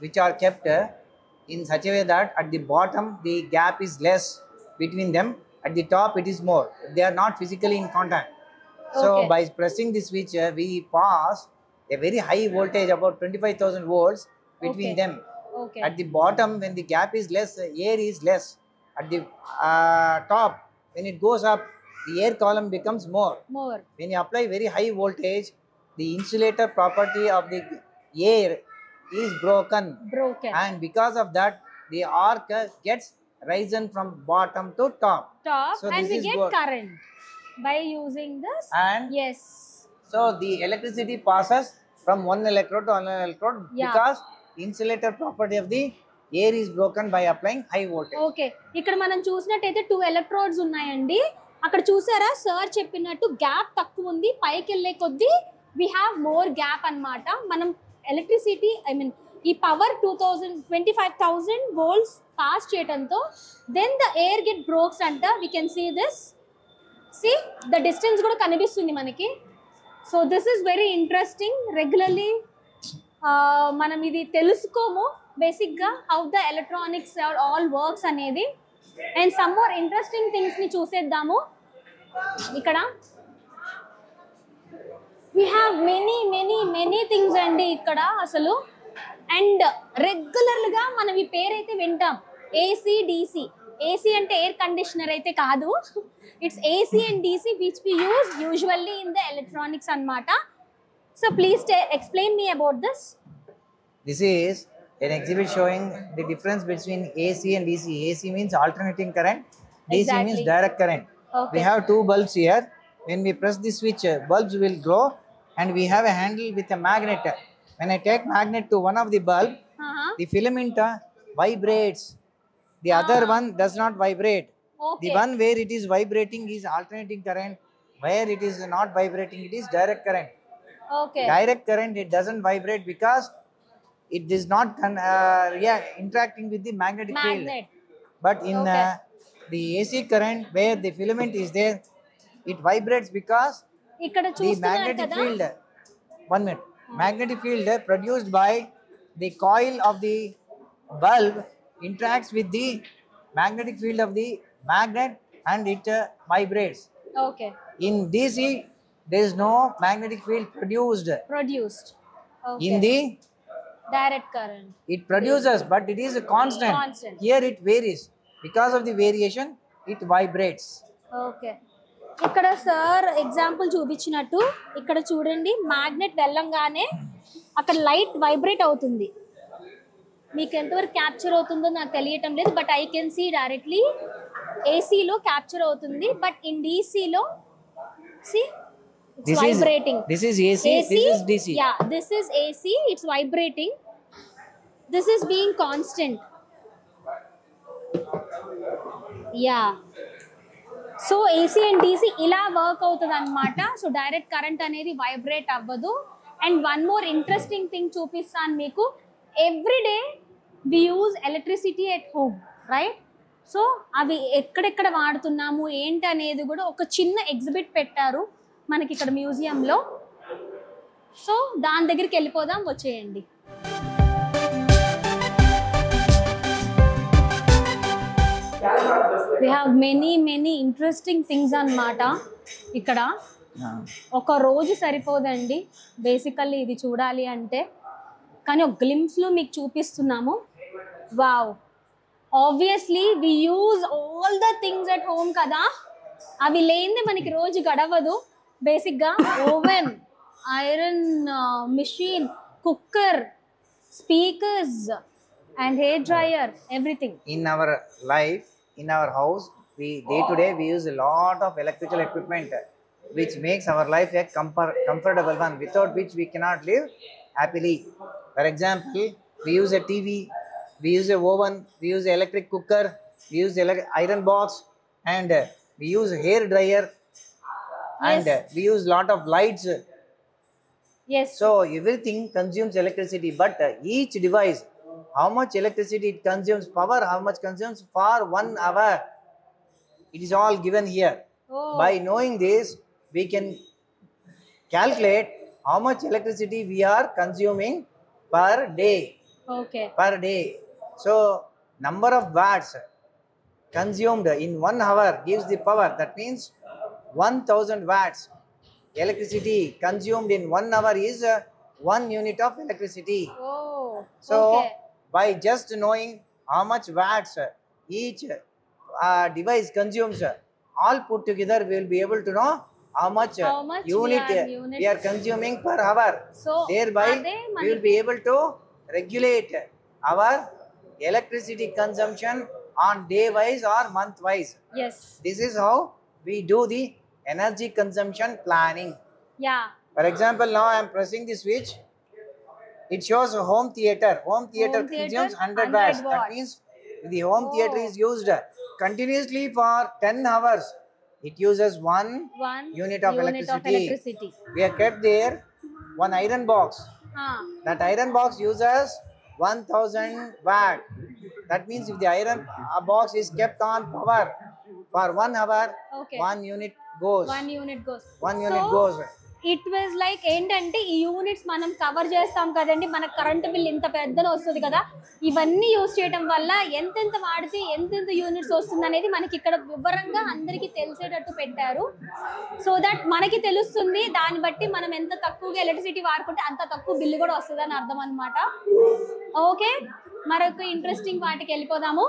which are kept in such a way that at the bottom the gap is less between them, at the top it is more. They are not physically in contact. So by pressing this switch we pass a very high voltage, about 25,000 volts between them. Okay. At the bottom, when the gap is less, air is less. At the top, when it goes up, the air column becomes more. When you apply very high voltage, the insulator property of the air is broken. And because of that, the arc gets risen from bottom to top. So and we get current by using this. And yes. So the electricity passes from one electrode to another electrode because insulator property of the air is broken by applying high voltage. Okay, ఇక్కడ మనం చూసినట్టయితే 2 electrodes ఉన్నాయండి. అక్కడ చూసారా, sir చెప్పినట్టు gap తక్కువ ఉంది, పైకి వెళ్ళే కొద్దీ వి హ్యావ్ మోర్ గ్యాప్ అన్నమాట. మనం ఎలక్ట్రిసిటీ ఈ పవర్ 25,000 వోల్ట్స్ పాస్ చేయడంతో then the air get brokes అంట. We can see this. See the distance కూడా కనిపిస్తుంది మనకి. So this is very interesting. Regularly మనం ఇది తెలుసుకోము బేసిక్గా how the electronics all works అనేది. అండ్ సమ్ మోర్ ఇంట్రెస్టింగ్ థింగ్స్ని చూసేద్దాము. ఇక్కడ వీ హ్యావ్ మెనీ థింగ్స్ అండి ఇక్కడ అసలు. అండ్ రెగ్యులర్గా మనం ఈ పేరైతే వింటాం, ఏసీ డీసీ. ఏసీ అంటే ఎయిర్ కండిషనర్ అయితే కాదు, it's AC and DC which we use usually in the electronics అన్నమాట. So please explain me about this. This is an exhibit showing the difference between AC and DC. AC means alternating current, DC means direct current. Okay. We have two bulbs here. When we press the switch, bulbs will glow, and we have a handle with a magnet. When I take magnet to one of the bulb, the filament vibrates. The other one does not vibrate. Okay. The one where it is vibrating is alternating current. Where it is not vibrating, it is direct current. Okay. Direct current, it doesn't vibrate because it is not interacting with the magnetic field. But in the AC current, where the filament is there, it vibrates because the magnetic field, magnetic field produced by the coil of the bulb interacts with the magnetic field of the magnet and it vibrates. Okay. In DC, there is no magnetic field produced. Okay. In the Direct current. It produces, but it is a constant. Constant. Here it varies. Because of the variation, it vibrates. Okay, ఇక్కడ sir example చూపించినట్టు ఇక్కడ చూడండి, magnet వెళ్ళంగానే అక్కడ light vibrate అవుతుంది. మీకు ఎంతవరకు capture అవుతుందో నాకు తెలియటం లేదు, but I can see directly ఏసీలో క్యాప్చర్ అవుతుంది, బట్ ఇన్ డీసీలో see This vibrating. This is AC, this is DC. Yeah, this is AC, it's vibrating. This is being constant. Yeah. So AC and DC ఇలా work అవుతుంది అనమాట. So direct current అనేది vibrate అవ్వదు. And one more interesting thing చూపిస్తాను మీకు. Everyday we use electricity at home, right? So అవి ఎక్కడెక్కడ వాడుతున్నాము ఏంటి అనేది కూడా ఒక చిన్న ఎగ్జిబిట్ పెట్టారు మనకి ఇక్కడ మ్యూజియంలో. సో దాని దగ్గరికి వెళ్ళిపోదాం, వచ్చేయండి. We have many interesting things అన్నమాట ఇక్కడ. ఒక రోజు సరిపోదండి బేసికల్లీ ఇది చూడాలి అంటే, కానీ ఒక గ్లింప్స్లో మీకు చూపిస్తున్నాము. Wow, obviously we use all the things at home కదా, అవి లేనిదే మనకి రోజు గడవదు. బేసిక్గా oven, iron machine, cooker, speakers and hair dryer, everything. In our life, in our house, we day to day we use a lot of electrical equipment, which makes our life a comfortable one, without which we cannot live happily. For example, we use a TV, we use a oven, we use an electric cooker, we use iron box, and we use hair dryer, and we use lot of lights. Yes. So everything consumes electricity, but each device, how much electricity it consumes, power, how much consumes for 1 hour, it is all given here. Oh. By knowing this, we can calculate how much electricity we are consuming per day. Okay. Per day. So number of watts consumed in 1 hour gives the power. That means 1000 watts electricity consumed in 1 hour is 1 unit of electricity. Oh. So Okay. by just knowing how much watts each device consumes, all put together we will be able to know how much unit we are consuming per hour. So Thereby we will be able to regulate our electricity consumption on day wise or month wise. Yes. This is how we do the energy consumption planning. Yeah. For example, now I am pressing the switch. It shows a home theater. Home theater consumes 100 watts. That means if the home theater is used continuously for 10 hours, it uses 1 unit of electricity. We have kept there one iron box. That iron box uses 1000 watt. That means if the iron box is kept on power for 1 hour, Okay. 1 unit goes. 1 unit goes. 1 unit goes. It was like ఏంటంటే ఈ units మనం cover చేస్తాం కదండి, మనకు current bill ఇంత పెద్దగా వస్తుంది కదా, ఇవన్నీ యూజ్ చేయడం వల్ల ఎంతెంత వాడితే ఎంతెంత యూనిట్స్ వస్తుంది అనేది మనకి ఇక్కడ వివరంగా అందరికీ తెలిసేటట్టు పెట్టారు. సో దట్ మనకి తెలుస్తుంది, దాన్ని బట్టి మనం ఎంత తక్కువగా ఎలక్ట్రిసిటీ వాడుకుంటే అంత తక్కువ బిల్లు కూడా వస్తుంది అని అర్థం అనమాట. ఓకే, మరొక ఇంట్రెస్టింగ్ వాటికి వెళ్ళిపోదాము.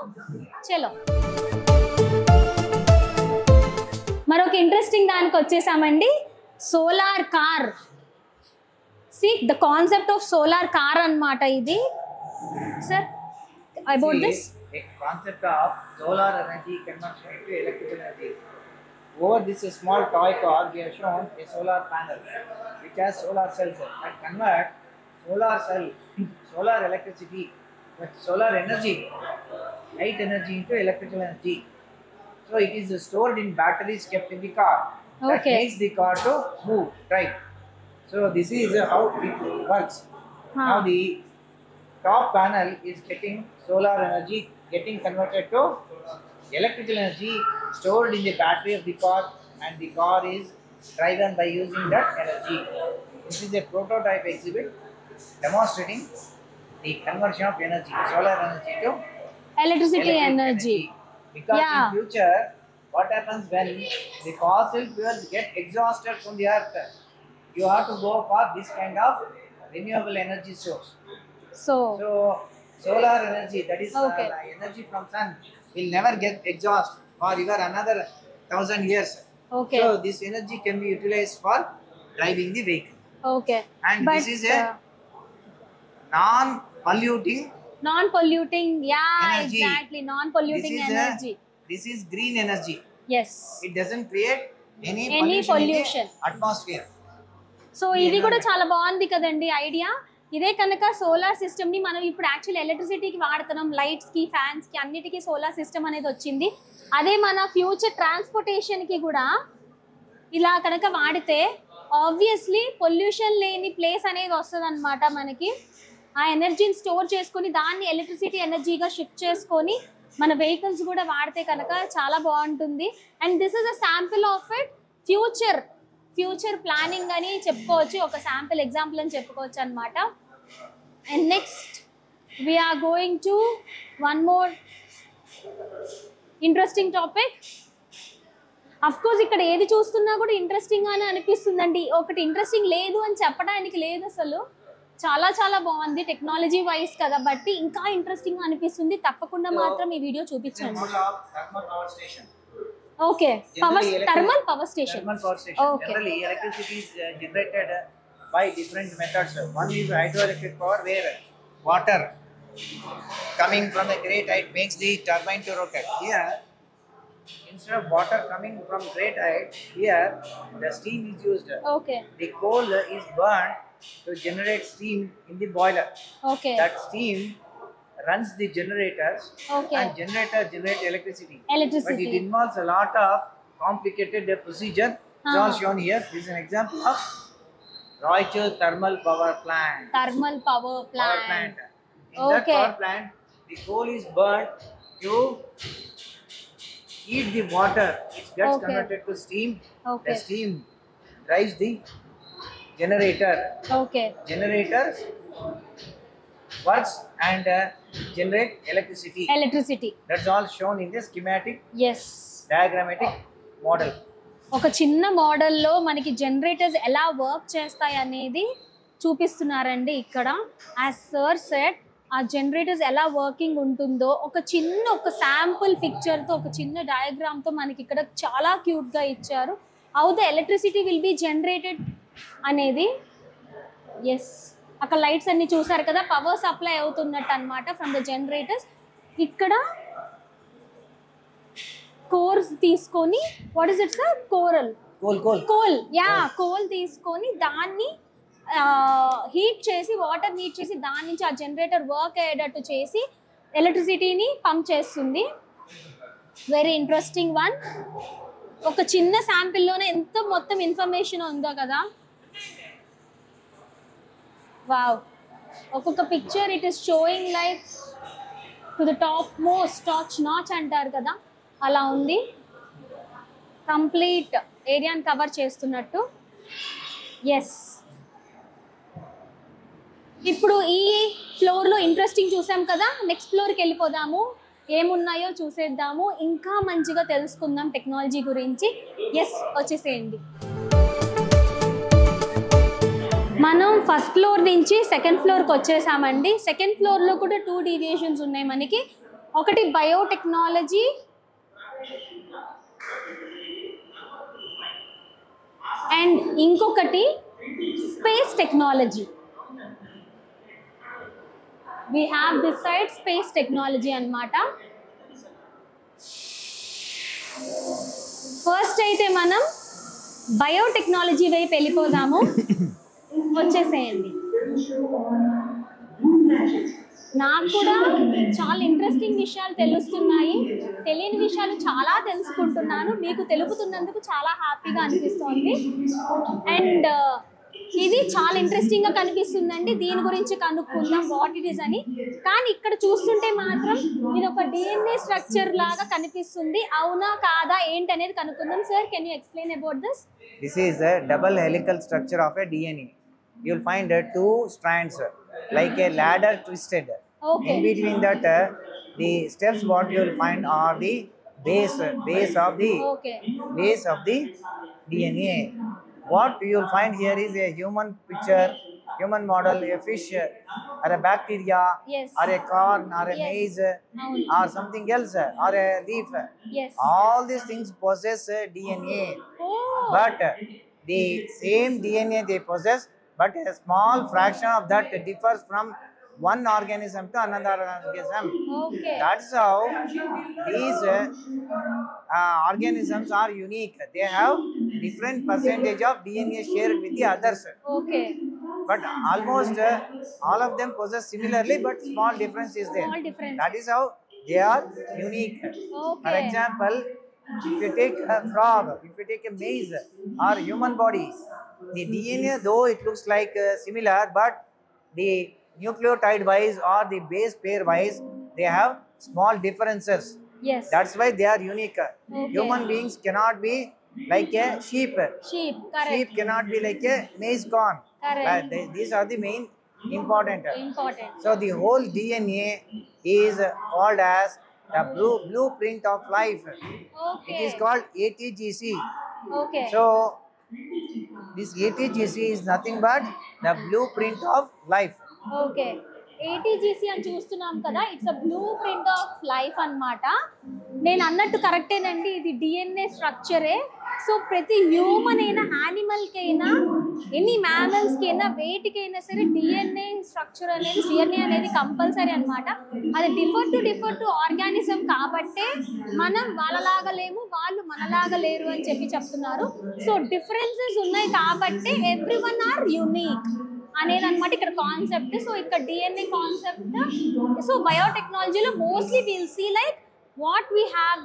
చలో, మరొక ఇంట్రెస్టింగ్ దానికి వచ్చేసామండి. Solar car. See the concept of solar car అన్నమాట ఇది. Sir about this the concept of solar energy conversion into electrical energy. Over this small toy car we have shown a solar panel which has solar cells that convert solar electricity with solar energy, light energy into electrical energy. So it is stored in batteries kept in the car. That Okay. makes the car to move, right? So this is how it works. Now the top panel is getting solar energy getting converted to electrical energy stored in the battery of the car, and the car is driven by using that energy. This is a prototype exhibit demonstrating the conversion of energy, solar energy to electricity electric energy. Because Yeah. in future, what happens when the fossil fuels get exhausted from the earth? You have to go for this kind of renewable energy source. So So solar energy, that is Okay. the energy from sun, will never get exhaust for even another 1,000 years. Okay So this energy can be utilized for driving the vehicle. Okay And but this is a non-polluting. Non polluting yeah Energy. Exactly non polluting energy This is green energy. Yes It doesn't create any Any pollution in pollution. the atmosphere. So ఇది కూడా చాలా బాగుంది కదండి idea. ఇదే కనుక solar system ని మనం ఇప్పుడు యాక్చువల్ ఎలక్ట్రిసిటీకి వాడుతున్నాం, లైట్స్ కి, ఫ్యాన్స్ కి, అన్నిటికీ సోలార్ సిస్టమ్ అనేది వచ్చింది. అదే మన ఫ్యూచర్ ట్రాన్స్పోర్టేషన్ కి కూడా ఇలా కనుక వాడితే ఆబ్వియస్లీ పొల్యూషన్ లేని ప్లేస్ అనేది వస్తుంది అనమాట. మనకి ఆ ఎనర్జీని స్టోర్ చేసుకొని దాన్ని ఎలక్ట్రిసిటీ ఎనర్జీగా షిఫ్ట్ చేసుకొని మన వెహికల్స్ కూడా వాడితే కనుక చాలా బాగుంటుంది. And this is a sample of it. Future planning అని చెప్పుకోవచ్చు, ఒక శాంపిల్ ఎగ్జాంపుల్ అని చెప్పుకోవచ్చు అనమాట. And next we are going to one more interesting topic. Of course ఇక్కడ ఏది చూస్తున్నా కూడా ఇంట్రెస్టింగ్ అని అనిపిస్తుందండి. ఒకటి ఇంట్రెస్టింగ్ లేదు అని చెప్పడానికి లేదు, అసలు చాలా చాలా బాగుంది టెక్నాలజీ వైజ్ కదా, బట్టి ఇంకా ఇంట్రెస్టింగ్ అనిపిస్తుంది. తప్పకుండా మాత్రం ఈ వీడియో It's a చూపించండి. model of thermal power station. Okay, Generally, thermal power station. Thermal power station. Okay. Generally, electricity is generated by different methods. One is hydroelectric power, where water coming from a great height makes the turbine to rotate. Here, instead of water coming from great height, here the steam is used. Okay The coal is burned to generate steam in the boiler. Okay That steam runs the generators, Okay. and generator generate electricity. But it electricity. involves a lot of complicated procedure. It's all shown here. This is an example of Royal Thermal Power Plant. Thermal power Power plant. plant. In that Okay. power plant, the coal is burned to heat the water. It gets Okay. converted to steam. Okay. The steam drives the generator. Okay Generator works and generate electricity. Electricity. That's all shown in the schematic yes. diagrammatic model. ఒక చిన్న మోడల్లో మనకి generators ఎలా work చేస్తాయి అనేది చూపిస్తున్నారండి ఇక్కడ. As sir set, ఆ generators ఎలా వర్కింగ్ ఉంటుందో ఒక శాంపుల్ పిక్చర్తో, ఒక చిన్న డయాగ్రామ్తో మనకి ఇక్కడ చాలా క్యూట్గా ఇచ్చారు. How the electricity will be generated అనేది. ఎస్, అక్కడ లైట్స్ అన్ని చూసారు కదా, పవర్ సప్లై అవుతున్నట్టు అనమాట ఫ్రమ్ ద జనరేటర్స్. ఇక్కడ కోర్స్ తీసుకొని, what is it sir? Coal coal తీసుకొని దాన్ని హీట్ చేసి, వాటర్ హీట్ చేసి దాని నుంచి ఆ జనరేటర్ వర్క్ అయ్యేటట్టు చేసి ఎలక్ట్రిసిటీని పంప్ చేస్తుంది. Very interesting one. ఒక చిన్న శాంపిల్లోనే ఎంత మొత్తం ఇన్ఫర్మేషన్ ఉందో కదా. వావ్, ఒక్కొక్క picture it is showing like to the top most top notch అంటారు కదా, అలా ఉంది. కంప్లీట్ ఏరియాని కవర్ చేస్తున్నట్టు. ఎస్, ఇప్పుడు ఈ ఫ్లోర్లో ఇంట్రెస్టింగ్ చూసాం కదా, నెక్స్ట్ ఫ్లోర్కి వెళ్ళిపోదాము. ఏమున్నాయో చూసేద్దాము, ఇంకా మంచిగా తెలుసుకుందాం టెక్నాలజీ గురించి. ఎస్, వచ్చేసేయండి. మనం ఫస్ట్ ఫ్లోర్ నుంచి సెకండ్ ఫ్లోర్కి వచ్చేసామండి. సెకండ్ ఫ్లోర్లో కూడా 2 డీవియేషన్స్ ఉన్నాయి మనకి. ఒకటి బయోటెక్నాలజీ అండ్ ఇంకొకటి space technology. we have this side space technology అన్నమాట. ఫస్ట్ అయితే మనం బయోటెక్నాలజీ వైపు వెళ్ళిపోదాము. వచ్చేసేయండి. నాకు కూడా చాలా ఇంట్రెస్టింగ్ విషయాలు తెలుస్తున్నాయి, తెలియని విషయాలు చాలా తెలుసుకుంటున్నాను. మీకు తెలుపుతున్నందుకు చాలా హ్యాపీగా అనిపిస్తోంది. అండ్ ఇది చాలా ఇంట్రెస్టింగ్గా కనిపిస్తుందండి. దీని గురించి కనుక్కుందాం వాట్ ఇట్ ఈస్ అని. కానీ ఇక్కడ చూస్తుంటే మాత్రం ఇది ఒక DNA స్ట్రక్చర్ లాగా కనిపిస్తుంది. అవునా కాదా ఏంటి అనేది కనుక్కుందాం. Sir, can you explain about this? This is a double helical structure of a DNA. You will find 2 strands like a ladder twisted. Okay. In between that, the steps what you will find are the base okay of the DNA. What you will find here is a human picture human model, a fish, or a bacteria, Yes. or a corn, or a Yes. maize, అవును. or something else, or a leaf. Yes. All these things possess DNA, Oh. but the same DNA they possess, but a small fraction of that differs from one organism to another organism. Okay. That's how these organisms are unique. They have different percentage of DNA shared with the others, Okay. but almost all of them possess similarly, but small difference is there. Small difference. That is how they are unique. For Okay. example, if you take a frog, if you take a maize or human body, the DNA, though it looks like similar, but the nucleotide wise or the base pair wise, they have small differences. Yes. That's why they are unique. Okay. Human beings cannot be like a sheep. Sheep. Correct. Sheep cannot be like a maize corn. Correct. These are the main important. Important. So the whole DNA is called as the blueprint of life. Okay. It is called ATGC. Okay. So this ATGC is nothing but the blueprint of life. Okay ATGC అని చూస్తున్నాం కదా, it's a blue print of life అన్నమాట. నేను అన్నట్టు కరెక్టేనండి, ఇది DNA స్ట్రక్చరే. So ప్రతి human అయినా, యానిమల్కైనా, ఎనీ మ్యామల్స్కైనా, వేటికైనా సరే డిఎన్ఏ స్ట్రక్చర్ అనేది, డిఎన్ఏ అనేది కంపల్సరీ అనమాట. అది డిఫర్ టు ఆర్గానిజం కాబట్టే మనం వాళ్ళలాగా లేము, వాళ్ళు మనలాగా లేరు అని చెప్తున్నారు. సో డిఫరెన్సెస్ ఉన్నాయి కాబట్టి ఎవ్రీ వన్ ఆర్ యూనిక్ అనేది అనమాట ఇక్కడ కాన్సెప్ట్. సో ఇక్కడ డిఎన్ఏ కాన్సెప్ట్. సో బయోటెక్నాలజీలో mostly will see like what we have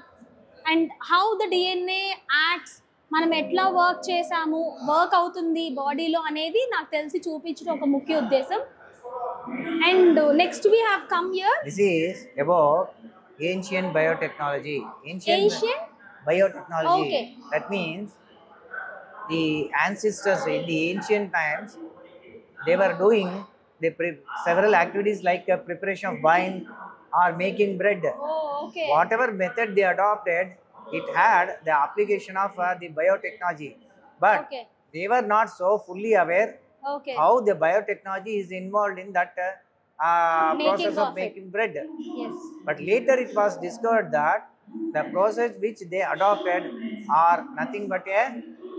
and how the DNA acts, మనం ఎట్లా వర్క్ చేసాము, వర్క్ అవుతుంది బాడీలో అనేది నాకు తెలిసి చూపించడం ఒక ముఖ్య ఉద్దేశం. And next we have come here. This is about ancient biotechnology. Ancient biotechnology. Okay. That means the ancestors in the ancient times, they were doing several activities like preparation of wine or making bread. Oh, okay. Whatever method they adopted, it had the application of the biotechnology. But Okay. they were not so fully aware Okay. how the biotechnology is involved in that Making process of of it. making bread. Yes. But later it was discovered that the process which they adopted are nothing but a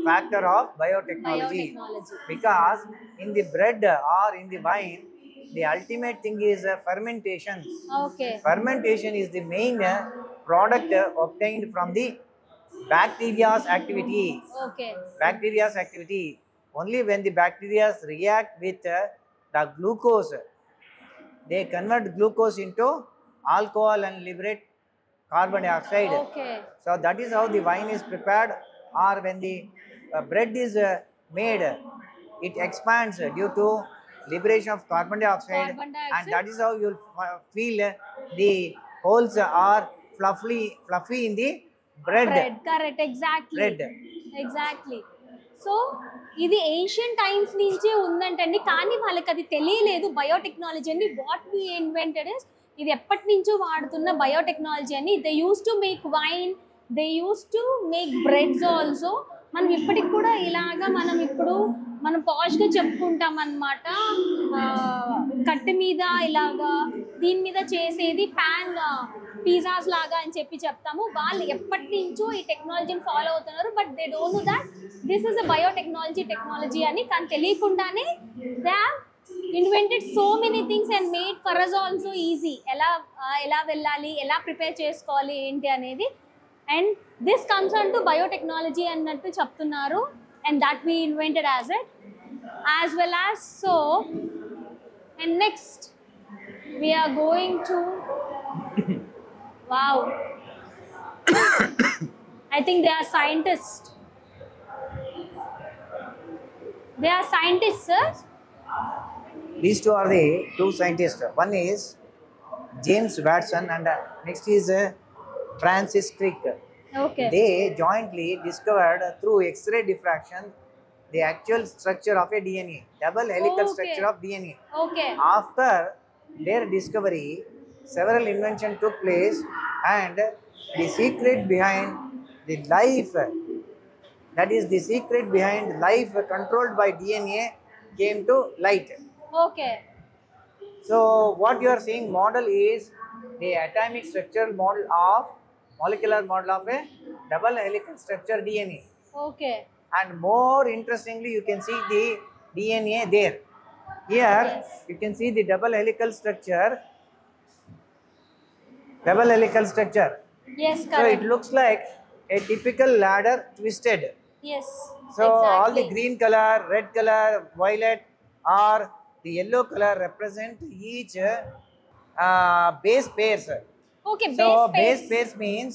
factor of biotechnology. Biotechnology. Because in the bread or in the wine, the ultimate thing is fermentation. Okay. Fermentation is the main product obtained from the bacteria's activity. Okay. Bacteria's activity. Only when the bacteria react with the glucose, they convert glucose into alcohol and liberate carbon dioxide. Okay. So that is how the wine is prepared, or when the bread is made, it expands due to liberation of carbon dioxide, Carbon dioxide. and that is how you'll feel the holes are fluffy in the bread. Correct. Exactly. Bread. Exactly. So ఇది ancient times నుంచే ఉందంటండి, కానీ వాళ్ళకి అది తెలియలేదు biotechnology అని. What we invented is, ఇది ఎప్పటి నుంచో వాడుతున్న బయోటెక్నాలజీ అని. They use to make wine, they use to make breads also. మనం ఇప్పటికి కూడా ఇలాగా మనం పాష్గా చెప్పుకుంటాం అన్నమాట. కట్టె మీద ఇలాగా దీని మీద చేసేది ప్యాన్ పిజ్జాస్ లాగా అని చెప్తాము. వాళ్ళు ఎప్పటి నుంచో ఈ టెక్నాలజీని ఫాలో అవుతున్నారు, but they don't know that this is a biotechnology అని. కానీ తెలియకుండానే they have invented so many things and made for us also easy. ఎలా వెళ్ళాలి, ఎలా ప్రిపేర్ చేసుకోవాలి ఏంటి అనేది. And this comes on to biotechnology అన్నట్టు చెప్తున్నారు. And that we invented as well as so. And next we are going to wow, I think they are scientists, sir. These two are the two scientists. One is James Watson and next is Francis Crick. Okay. They jointly discovered through X-ray diffraction the actual structure of a DNA, double helical Okay. structure of DNA. Okay. After their discovery, several inventions took place, and the secret behind the life, that is the secret behind life controlled by DNA, came to light. Okay. So what you are seeing model is the atomic structural model of molecular model of a double helical structure DNA. Okay. And more interestingly, you can see the DNA there. Here Yes. you can see the double helical structure. Double helical structure. Yes, So it correct. looks like a typical ladder twisted. Yes, So all the exactly. green color, red color, violet, or the yellow color represent each base pairs. Okay, So base base pairs. pairs means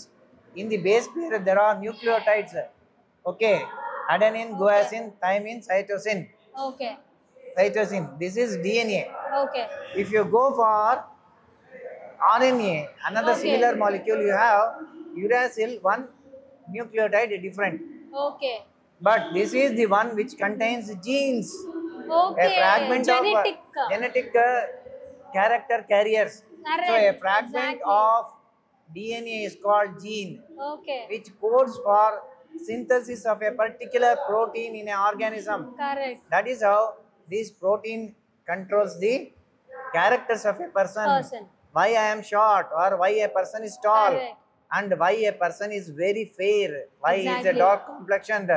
in the base pair there are nucleotides. Okay, adenine, guanine, thymine, cytosine. Okay, Cytosine. This is DNA. okay, If you go for RNA, another Okay. similar molecule, you have uracil, one nucleotide different. okay, But this is the one which contains genes, okay. a fragment Genetic. of genetic character carriers. So a Correct, fragment exactly. of DNA is called gene, Okay, which codes for synthesis of a particular protein in an organism. correct. That is how this protein controls the characters of a person. Person. Why I am short, or why a person is tall, Correct. and why a person is very fair, why he is a Exactly. dark complexioned,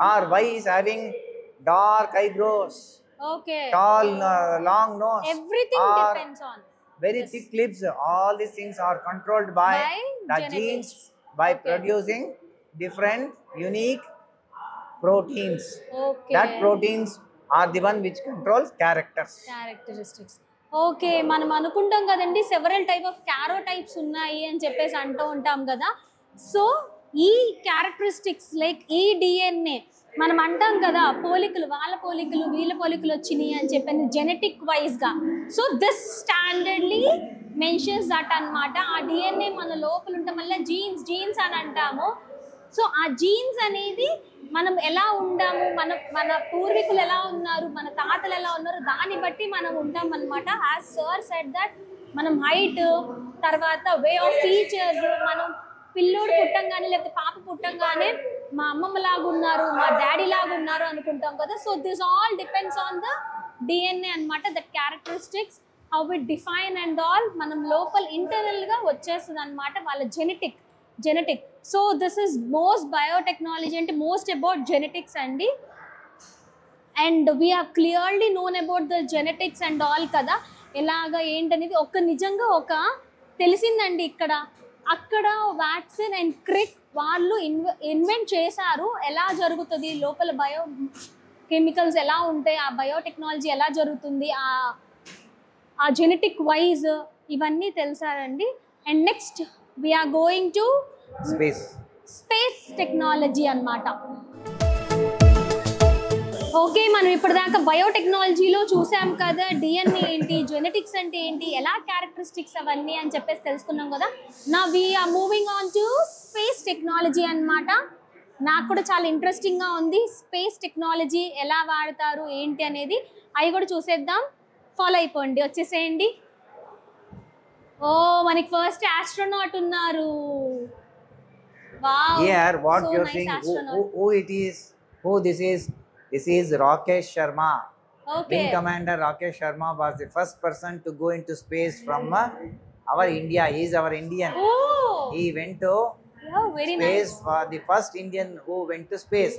or why he is having dark eyebrows, Okay. tall, long nose, Everything or depends on very Yes. thick lips. All these things are controlled by, By the genetics. genes by Okay. producing different unique proteins. Okay. That proteins are the one which controls characters. Characteristics. Okay, మనం అనుకుంటాం కదండి several type of క్యారోటైప్స్ ఉన్నాయి అని చెప్పేసి అంటూ ఉంటాం కదా. So ఈ క్యారెక్టరిస్టిక్స్ లైక్ ఈ డిఎన్ఏ మనం అంటాం కదా పోలికలు, వాళ్ళ పోలికలు వీళ్ళ పోలికలు వచ్చినాయి అని చెప్పి జెనెటిక్ వైజ్గా. సో దిస్ స్టాండర్డ్లీ మెన్షన్స్ దట్ అన్నమాట. ఆ డిఎన్ఏ మన లోపల ఉంటే మళ్ళీ జీన్స్ అని అంటాము. సో ఆ జీన్స్ అనేది మనం ఎలా ఉండాము, మన పూర్వీకులు ఎలా ఉన్నారు, మన తాతలు ఎలా ఉన్నారు, దాన్ని బట్టి మనం ఉంటాం అనమాట. యాజ్ సర్ సెడ్ దట్ మనం హైట్, తర్వాత వే ఆఫ్ ఫీచర్స్, మనం పిల్లోడు పుట్టంగానే లేకపోతే పాప పుట్టంగానే మా అమ్మమ్మ లాగా ఉన్నారు, మా డాడీ లాగా ఉన్నారు అనుకుంటాం కదా. So this all depends on the DNA అనమాట. That characteristics how it define and all మనం లోపల ఇంటర్నల్గా వచ్చేస్తుంది అనమాట వాళ్ళ genetic. So this is most biotechnology అంటే మోస్ట్ అబౌట్ జెనెటిక్స్ అండి. And we have clearly known about the genetics and all కదా. ఎలాగ ఏంటనేది నిజంగా తెలిసిందండి అక్కడ వ్యాక్సిన్ అండ్ క్రిక్ వాళ్ళు ఇన్వెంట్ చేశారు. ఎలా జరుగుతుంది లోపల బయో కెమికల్స్ ఎలా ఉంటాయి, ఆ బయోటెక్నాలజీ ఎలా జరుగుతుంది, ఆ జెనెటిక్ వైజ్ ఇవన్నీ తెలిసారండి. And next we are going to space technology అన్నమాట. ఓకే, మనం ఇప్పటిదాకా బయోటెక్నాలజీలో చూసాం కదా డిఎన్ఏ ఏంటి, జెనెటిక్స్ అంటే ఏంటి, ఎలా క్యారెక్టరిస్టిక్స్ అవన్నీ అని చెప్పేసి తెలుసుకున్నాం కదా. Now we're moving on to space technology అన్నమాట. నాకు కూడా చాలా ఇంట్రెస్టింగ్గా ఉంది స్పేస్ టెక్నాలజీ ఎలా వాడతారు ఏంటి అనేది. అవి కూడా చూసేద్దాం, ఫాలో అయిపోండి, వచ్చేసేయండి. ఓ మనకి ఫస్ట్ ఆస్ట్రోనాట్ ఉన్నారు. Wow. Here what So you're nice seeing, astronaut. who this is Rakesh Sharma. Okay. Wing Commander Rakesh Sharma was the first person to go into space from our India. He is our Indian. Oh. He went to Yeah, very space nice. for the first Indian who went to space.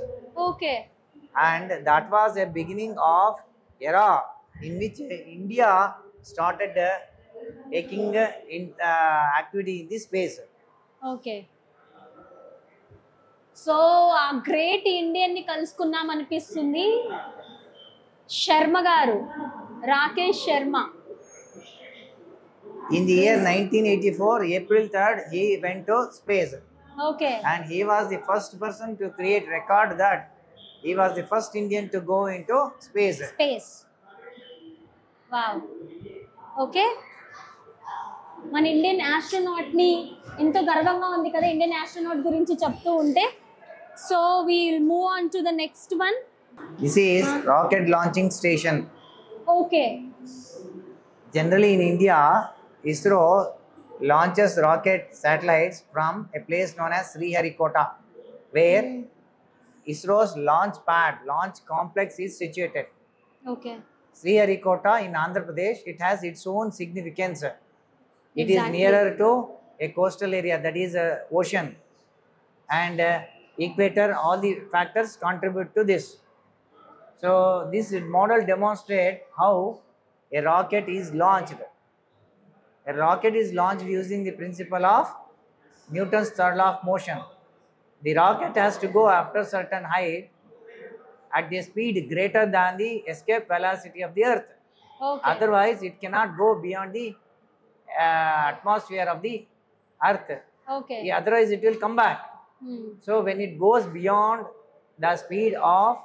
Okay. And that was a beginning of era in which India started taking activity in the space. Okay. So ఆ great ఇండియన్ని కలుసుకున్నాం అనిపిస్తుంది. శర్మ గారు, Rakesh Sharma. In the year 1984, April 3rd, he went to space. Okay. And he was the first person to create record that he was the first Indian to go into space. Wow. Okay, మన Indian ఆస్ట్రోనాట్ని ఎంతో గర్వంగా ఉంది కదా Indian astronaut గురించి చెప్తూ ఉంటే. So we'll move on to the next one. This is rocket launching station. Okay. Generally in India, ISRO launches rocket satellites from a place known as Sriharikota, where ISRO's launch complex is situated. Okay. Sriharikota in Andhra Pradesh, it has its own significance. It is Exactly. nearer to a coastal area, that is ocean, and equator. All the factors contribute to this. So this model demonstrates how a rocket is launched. A rocket is launched using the principle of Newton's third law of motion. The rocket has to go after certain height at a speed greater than the escape velocity of the earth. Okay. Otherwise it cannot go beyond the atmosphere of the earth. Okay. Otherwise it will come back. So when it goes beyond the speed of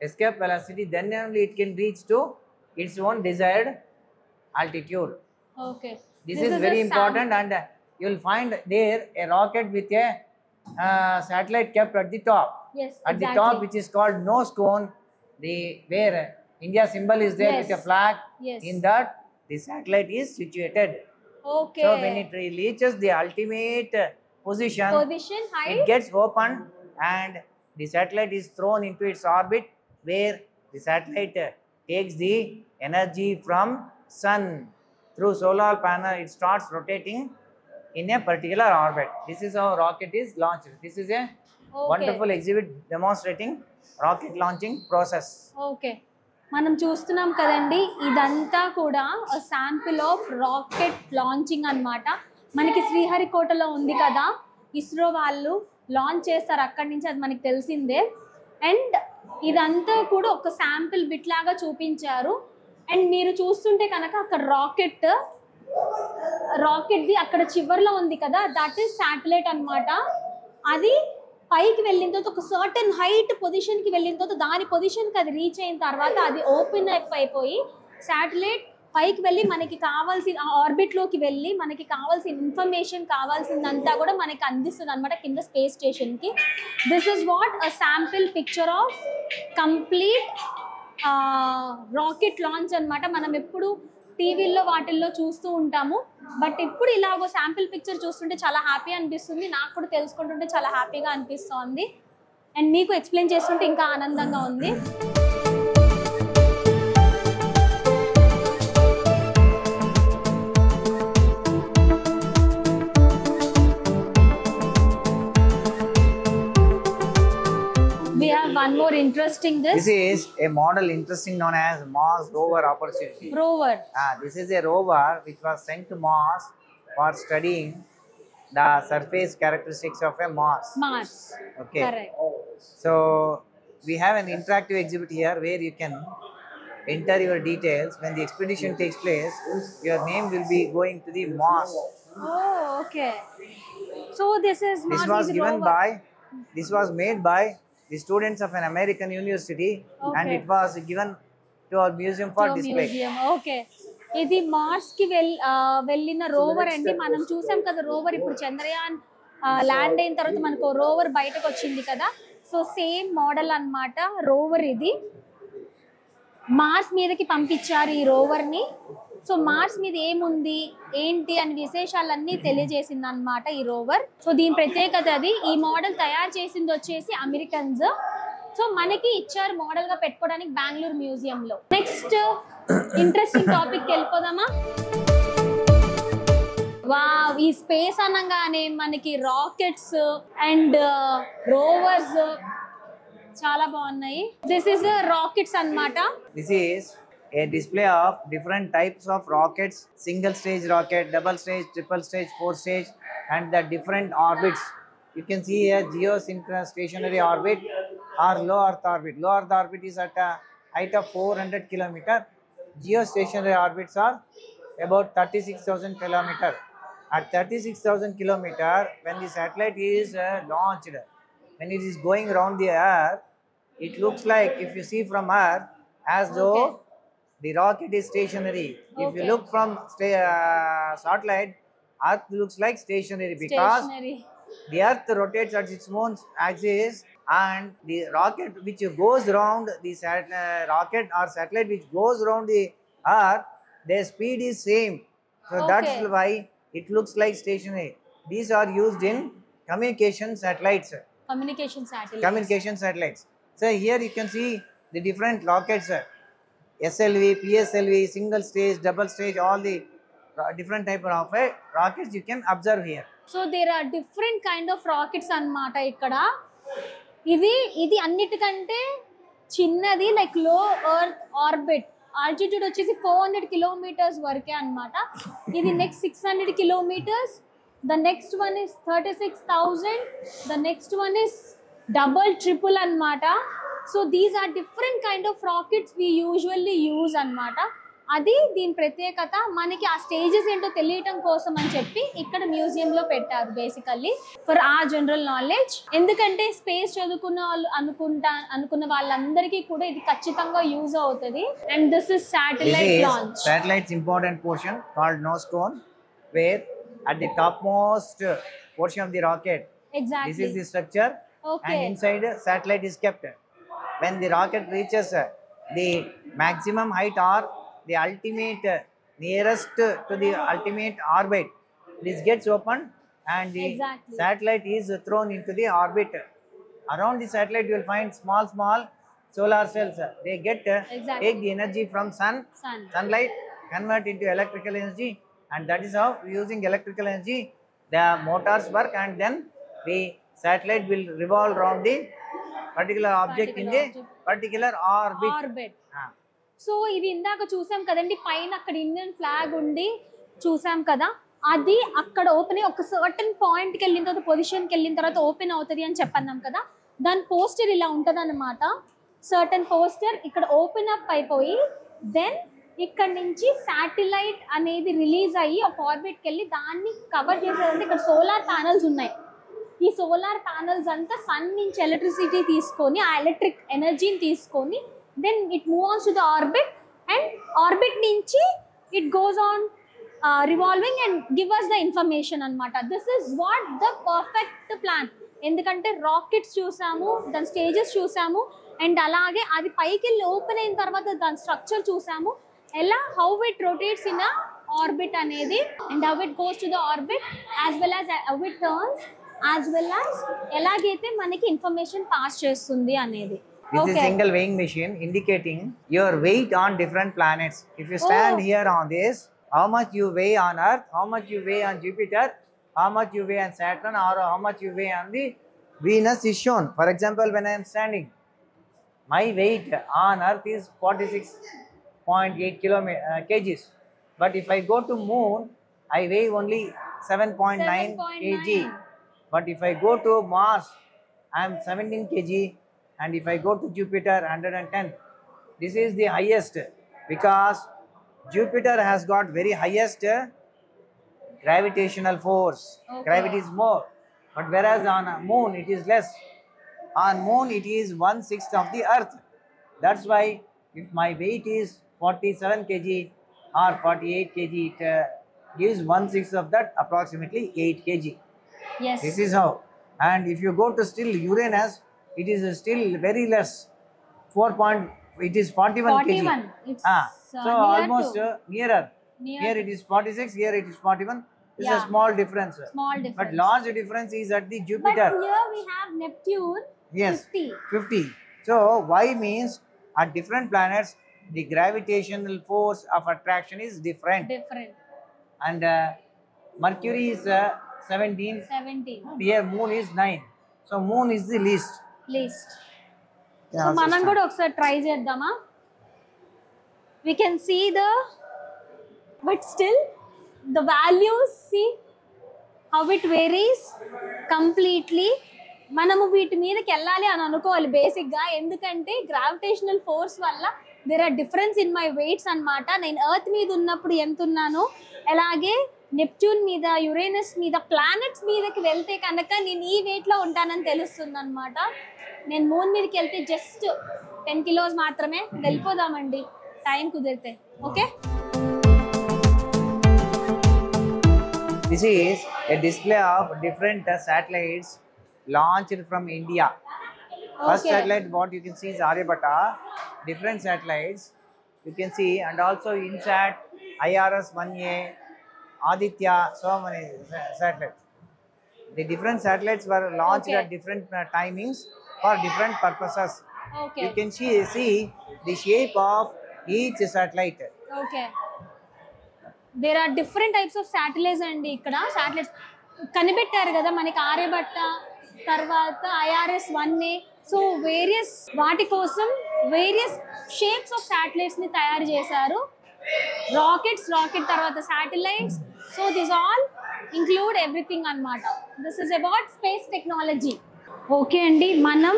escape velocity, then only it can reach to its own desired altitude. Okay. This is very important, and you will find there a rocket with a satellite kept at the top. Yes, At the exactly. top, which is called nose cone, where India symbol is there with a Yes. flag. Yes. In that, the satellite is situated. Okay. So when it reaches the ultimate position, Position, it height. gets opened and the satellite is thrown into its orbit, where the satellite takes the energy from sun. Through solar panel, it starts rotating in a particular orbit. This is how rocket is launched. This is a wonderful exhibit demonstrating rocket launching process. Okay, మనం చూస్తున్నాం కదండి, ఇదంతా కూడా sample of rocket launching అన్నమాట. మనకి శ్రీహరికోటలో ఉంది కదా, ఇస్రో వాళ్ళు లాంచ్ చేస్తారు అక్కడి నుంచి, అది మనకి తెలిసిందే. అండ్ ఇదంతా కూడా ఒక శాంపిల్ బిట్ లాగా చూపించారు. అండ్ మీరు చూస్తుంటే కనుక అక్కడ రాకెట్ది అక్కడ చివర్లో ఉంది కదా, దట్ ఈస్ శాటిలైట్ అన్నమాట. అది పైకి వెళ్ళిన తర్వాత ఒక సర్టన్ హైట్ పొజిషన్కి వెళ్ళిన తర్వాత దాని పొజిషన్కి అది రీచ్ అయిన తర్వాత అది ఓపెన్ అయిపోయి శాటిలైట్ పైకి వెళ్ళి మనకి కావాల్సిన ఆర్బిట్లోకి వెళ్ళి మనకి కావాల్సిన ఇన్ఫర్మేషన్ కావాల్సిందంతా కూడా మనకి అందిస్తుంది అనమాట కింద స్పేస్ స్టేషన్కి. This is what a sample picture of complete rocket launch అనమాట. మనం ఎప్పుడు టీవీల్లో వాటిల్లో చూస్తూ ఉంటాము, బట్ ఇప్పుడు ఇలా ఒక శాంపిల్ పిక్చర్ చూస్తుంటే చాలా హ్యాపీ అనిపిస్తుంది. నాకు కూడా తెలుసుకుంటుంటే చాలా హ్యాపీగా అనిపిస్తుంది, అండ్ మీకు ఎక్స్ప్లెయిన్ చేస్తుంటే ఇంకా ఆనందంగా ఉంది. We have one more interesting This is a model interesting known as Mars rover opportunity. rover. This is a rover which was sent to Mars for studying the surface characteristics of a Mars. Mars. Okay. Correct. So we have an interactive exhibit here where you can enter your details. When the expedition takes place, your name will be going to the Mars. Oh, okay. So this is Mars. This was is given rover. by, this was made by the students of an American university, and Okay. it was given to our museum for To display. museum. Okay. ఇది Mars కి వెళ్ళిన rover అండి. మనం చూసాం కదా rover, ఇప్పుడు Chandrayaan land అయిన తర్వాత మనకు రోవర్ బయటకు వచ్చింది కదా, సో సేమ్ మోడల్ అన్నమాట రోవర్. ఇది మార్స్ మీదకి పంపించారు ఈ రోవర్ ని. సో మార్స్ మీద ఏముంది ఏంటి అని విశేషాలన్నీ తెలియజేసింది అన్నమాట ఈ రోవర్. సో దీని ప్రత్యేకత అది. ఈ మోడల్ తయారు చేసింది వచ్చేసి అమెరికన్స్. సో మనకి ఇచ్చారు మోడల్ గా పెట్టుకోవడానికి బెంగళూరు మ్యూజియం లో. నెక్స్ట్ ఇంట్రెస్టింగ్ టాపిక్ వెళ్ళిపోదామా? వావ్, ఈ స్పేస్ అనగానే మనకి రాకెట్స్ అండ్ రోవర్స్ చాలా బాగున్నాయి. దిస్ ఇస్ రాకెట్స్ అన్నమాట. This is a display of different types of rockets: single stage rocket, double stage, triple stage, four stage, and the different orbits. You can see a geosynchronous stationary orbit or low Earth orbit. Low Earth orbit is at a height of 400 km. Geostationary orbits are about 36,000 km. At 36,000 km, when the satellite is launched, when it is going around the Earth, it looks like, if you see from Earth, as though the rocket is stationary. If you Okay. look from satellite, Earth looks like stationary because stationary. the Earth rotates at its own axis, and the rocket which goes around the rocket or satellite which goes around the Earth, their speed is same. So that's Okay. why it looks like stationary. These are used in communication satellites. Communication satellite. Communication satellites. So here you can see the different rockets. SLV, PSLV, single stage, double stage, all the different type of rockets you can observe here. So there are different kind of rockets అన్నమాట ఇక్కడ. ఇది అన్నిటికంటే చిన్నది, like లో earth orbit, altitude వచ్చేసి 400 kilometres వరకే అన్నమాట. ఇది next 600 kilometers, the next one is 36,000, the next one is double triple అన్నమాట. So these are different kind of rockets we usually use అన్నమాట. అది దీని ప్రత్యేకత. మనకి ఆ స్టేజెస్ ఏంటో తెలియటం కోసం అని చెప్పి ఇక్కడ మ్యూజియంలో పెట్టారు బేసికల్లీ ఫర్ ఆ జనరల్ నాలెడ్జ్. ఎందుకంటే స్పేస్ చదువుకున్న వాళ్ళు అనుకున్న వాళ్ళందరికీ కూడా ఇది ఖచ్చితంగా యూజ్ అవుతుంది. And this is satellite launch. Satellite's important portion called nose cone, where at the topmost portion of the rocket, exactly. this is the structure, Okay. and inside satellite is kept. When the rocket reaches the maximum height or the ultimate nearest to the ultimate orbit, this gets opened and the Exactly. satellite is thrown into the orbit. Around the satellite you will find small solar cells. They get Exactly. take the energy from Sun. sunlight, convert into electrical energy, and that is how using electrical energy the motors work, and then the satellite will revolve around the particular object in the particular orbit. Orbit. So ఇది ఇందాక చూసాం కదండి, పైన అక్కడ Indian flag ఉండి చూసాం కదా, అది అక్కడ ఓపెన్ అయ్యి ఒక సర్టన్ పాయింట్కి వెళ్ళిన తర్వాత, పొజిషన్కి వెళ్ళిన తర్వాత ఓపెన్ అవుతుంది అని చెప్పన్నాం కదా. దాని పోస్టర్ ఇలా ఉంటుంది అనమాట. సర్టన్ పోస్టర్ ఇక్కడ ఓపెన్ అప్ అయిపోయి దెన్ ఇక్కడ నుంచి శాటిలైట్ అనేది రిలీజ్ అయ్యి ఒక ఆర్బిట్కి వెళ్ళి దాన్ని కవర్ చేసేదంటే ఇక్కడ సోలార్ ప్యానల్స్ ఉన్నాయి. ఈ సోలార్ ప్యానల్స్ అంతా సన్ నుంచి ఎలక్ట్రిసిటీ తీసుకొని, ఆ ఎలక్ట్రిక్ ఎనర్జీని తీసుకొని then it moves on to the orbit, and orbit nunchi it goes on revolving and give us the information anamata. This is what the perfect plan. ఎందుకంటే rockets చూసాము, దాని stages చూసాము, and అలాగే అది పైకి వెళ్ళి ఓపెన్ అయిన తర్వాత దాని స్ట్రక్చర్ చూసాము, ఎలా how it rotates in a orbit అనేది, and how it goes to the orbit as well as how it turns, as well as ఎలాగైతే మనకి ఇన్ఫర్మేషన్ పాస్ చేస్తుంది అనేది. This is single weighing machine indicating your weight on different planets. If you stand here on this, how much you weigh on Earth, how much you weigh on Jupiter, how much you weigh on Saturn, or how much you weigh on the Venus is shown. For example, when I am standing, my weight on Earth is 46.8 kgs. But if I go to Moon, I weigh only 7.9 kg. But if I go to Mars, I am 17 kg. And if I go to Jupiter, 110. This is the highest because Jupiter has got very highest gravitational force. Okay. Gravity is more. But whereas on Moon it is less. On Moon it is 1/6 of the Earth. That's why if my weight is 47 kg or 48 kg, it gives 1/6 of that, approximately 8 kg. Yes. This is how. And if you go to still Uranus, it is still very less. It is 41 kg. 41. It's So near almost to- nearer. near Here to- it is 46, here it is 41. This is a Yeah. small difference. Small difference. But large difference is at the But Jupiter. here we have Neptune. Yes. 50. 50. So why means at different planets the gravitational force of attraction is different. Different. And Mercury is 17. 17. Here Moon is 9. So Moon is the least. Least. Yeah, so also మనం start. కూడా ఒకసారి try చేద్దామా? We can see but still the values, see how it varies completely. మనము వీటి మీదకి వెళ్ళాలి అని అనుకోవాలి బేసిక్గా, ఎందుకంటే గ్రావిటేషనల్ ఫోర్స్ వల్ల there are difference in my weights అన్నమాట. నేను ఎర్త్ మీద ఉన్నప్పుడు ఎంత ఉన్నానో, అలాగే నెప్ట్యూన్ మీద, యురేనస్ మీద, ప్లానెట్స్ మీదకి వెళ్తే కనుక నేను ఈ వెయిట్లో ఉంటానని తెలుస్తుంది అనమాట. నేను మూన్ మీదకి వెళ్తే జస్ట్ 10 కిలోస్ మాత్రమే. వెళ్ళిపోదామండి టైం కుదిరితే. Okay. This is a display of different satellites launched from India. First Okay. satellite what you can see is Aryabhatta. Different satellites you can see, and also INSAT, IRS-1A, Aditya, so many satellites. The different satellites were launched Okay. at different timings for different purposes. Okay. You can see the shape of each satellite. Okay there are different types of satellites అండి. ఇక్కడ satellites కనిపెట్టారు కదా మనకి ఆర్యభట్ట, తర్వాత IRS-1A. So various వాటి కోసం various shapes of satellites ని తయారు చేశారు. రాకెట్ తర్వాత satellites. So this all include everything అన్నమాట. This is about space technology. Okay అండి, మనం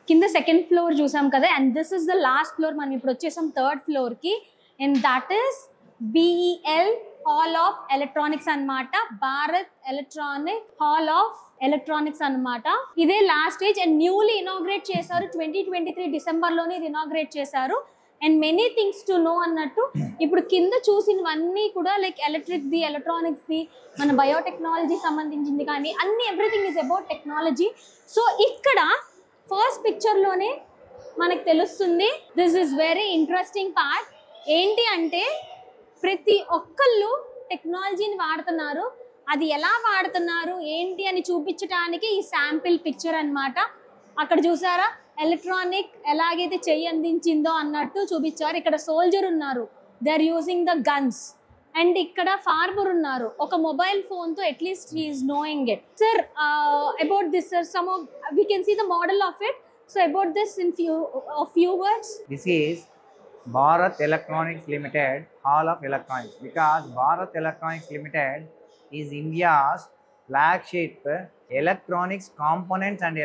కింద సెకండ్ ఫ్లోర్ చూసాం కదా, and this is the last floor. మనం ఇప్పుడు వచ్చేసాం థర్డ్ ఫ్లోర్ కి, and that is BEL hall of electronics అన్నమాట. Bharat electronic hall of electronics అన్నమాట. ఇదే last stage and newly inaugurate చేశారు. 2023 డిసెంబర్లోనే ఇది ఇనాగ్రేట్ చేశారు. And many things to know అన్నట్టు ఇప్పుడు కింద చూసినవన్నీ కూడా లైక్ ఎలక్ట్రిక్ది, ఎలక్ట్రానిక్స్ది, మన బయోటెక్నాలజీ సంబంధించింది, కానీ అన్ని everything is about technology. So ఇక్కడ ఫస్ట్ పిక్చర్లోనే మనకు తెలుస్తుంది. This is very interesting part. ఏంటి అంటే ప్రతి ఒక్కళ్ళు టెక్నాలజీని వాడుతున్నారు. అది ఎలా వాడుతున్నారు ఏంటి అని చూపించడానికి ఈ శాంపిల్ పిక్చర్ అన్నమాట. అక్కడ చూసారా ఎలక్ట్రానిక్ ఎలాగైతే చెయ్యి అందించిందో అన్నట్టు చూపించారు. ఇక్కడ సోల్జర్ ఉన్నారు, they are using the guns. And ఇక్కడ ఫార్మర్ ఉన్నారు, ఒక మొబైల్ ఫోన్ తో at least he is knowing it. Sir about this sir, some of we can see the model of it. So about this in few words. This is Bharat Electronics Limited Hall of Electronics, because Bharat Electronics Limited is India's flagship electronics components and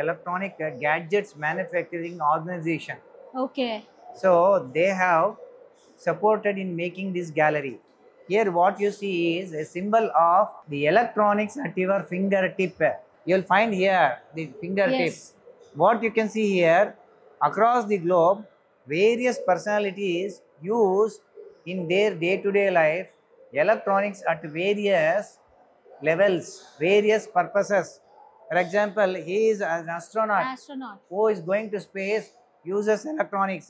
electronic gadgets manufacturing organization. Okay. So they have supported in making this gallery. Here what you see is a symbol of the electronics at your fingertip. You'll find here the fingertip. Yes. What you can see here, across the globe, various personalities use in their day-to-day life electronics at various levels, various purposes. For example, he is an astronaut who is going to space, uses electronics.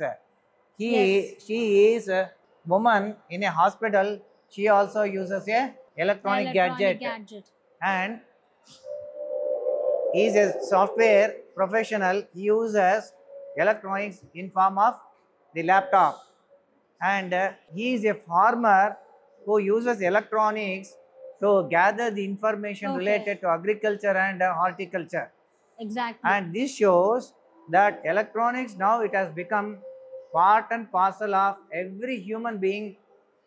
She is a woman in a hospital, she also uses a electronic gadget. And he is a software professional, he uses electronics in form of the laptop. And he is a farmer who uses electronics to gather the information related to agriculture and horticulture. Exactly. And this shows that electronics now it has become part and parcel of every human being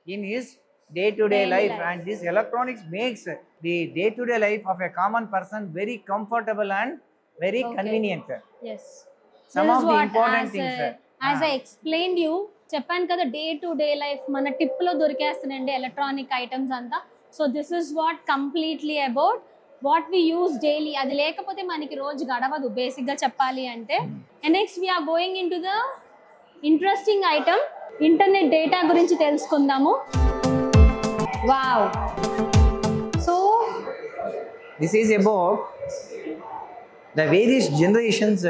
in his day-to-day life. And this electronics makes the day-to-day life of a common person very comfortable and very convenient. Yes. Some of the important things. As I explained you, చెప్పాను కదా, day to day life మన టిప్లో దొరికేస్తున్నాయండి electronic items అంతా. So this is what completely about what we use daily. అది లేకపోతే మనకి రోజు గడవదు బేసిక్గా చెప్పాలి అంటే. And next we are going into the interesting item, internet data గురించి తెలుసుకుందాము. Wow. So this is about the various generations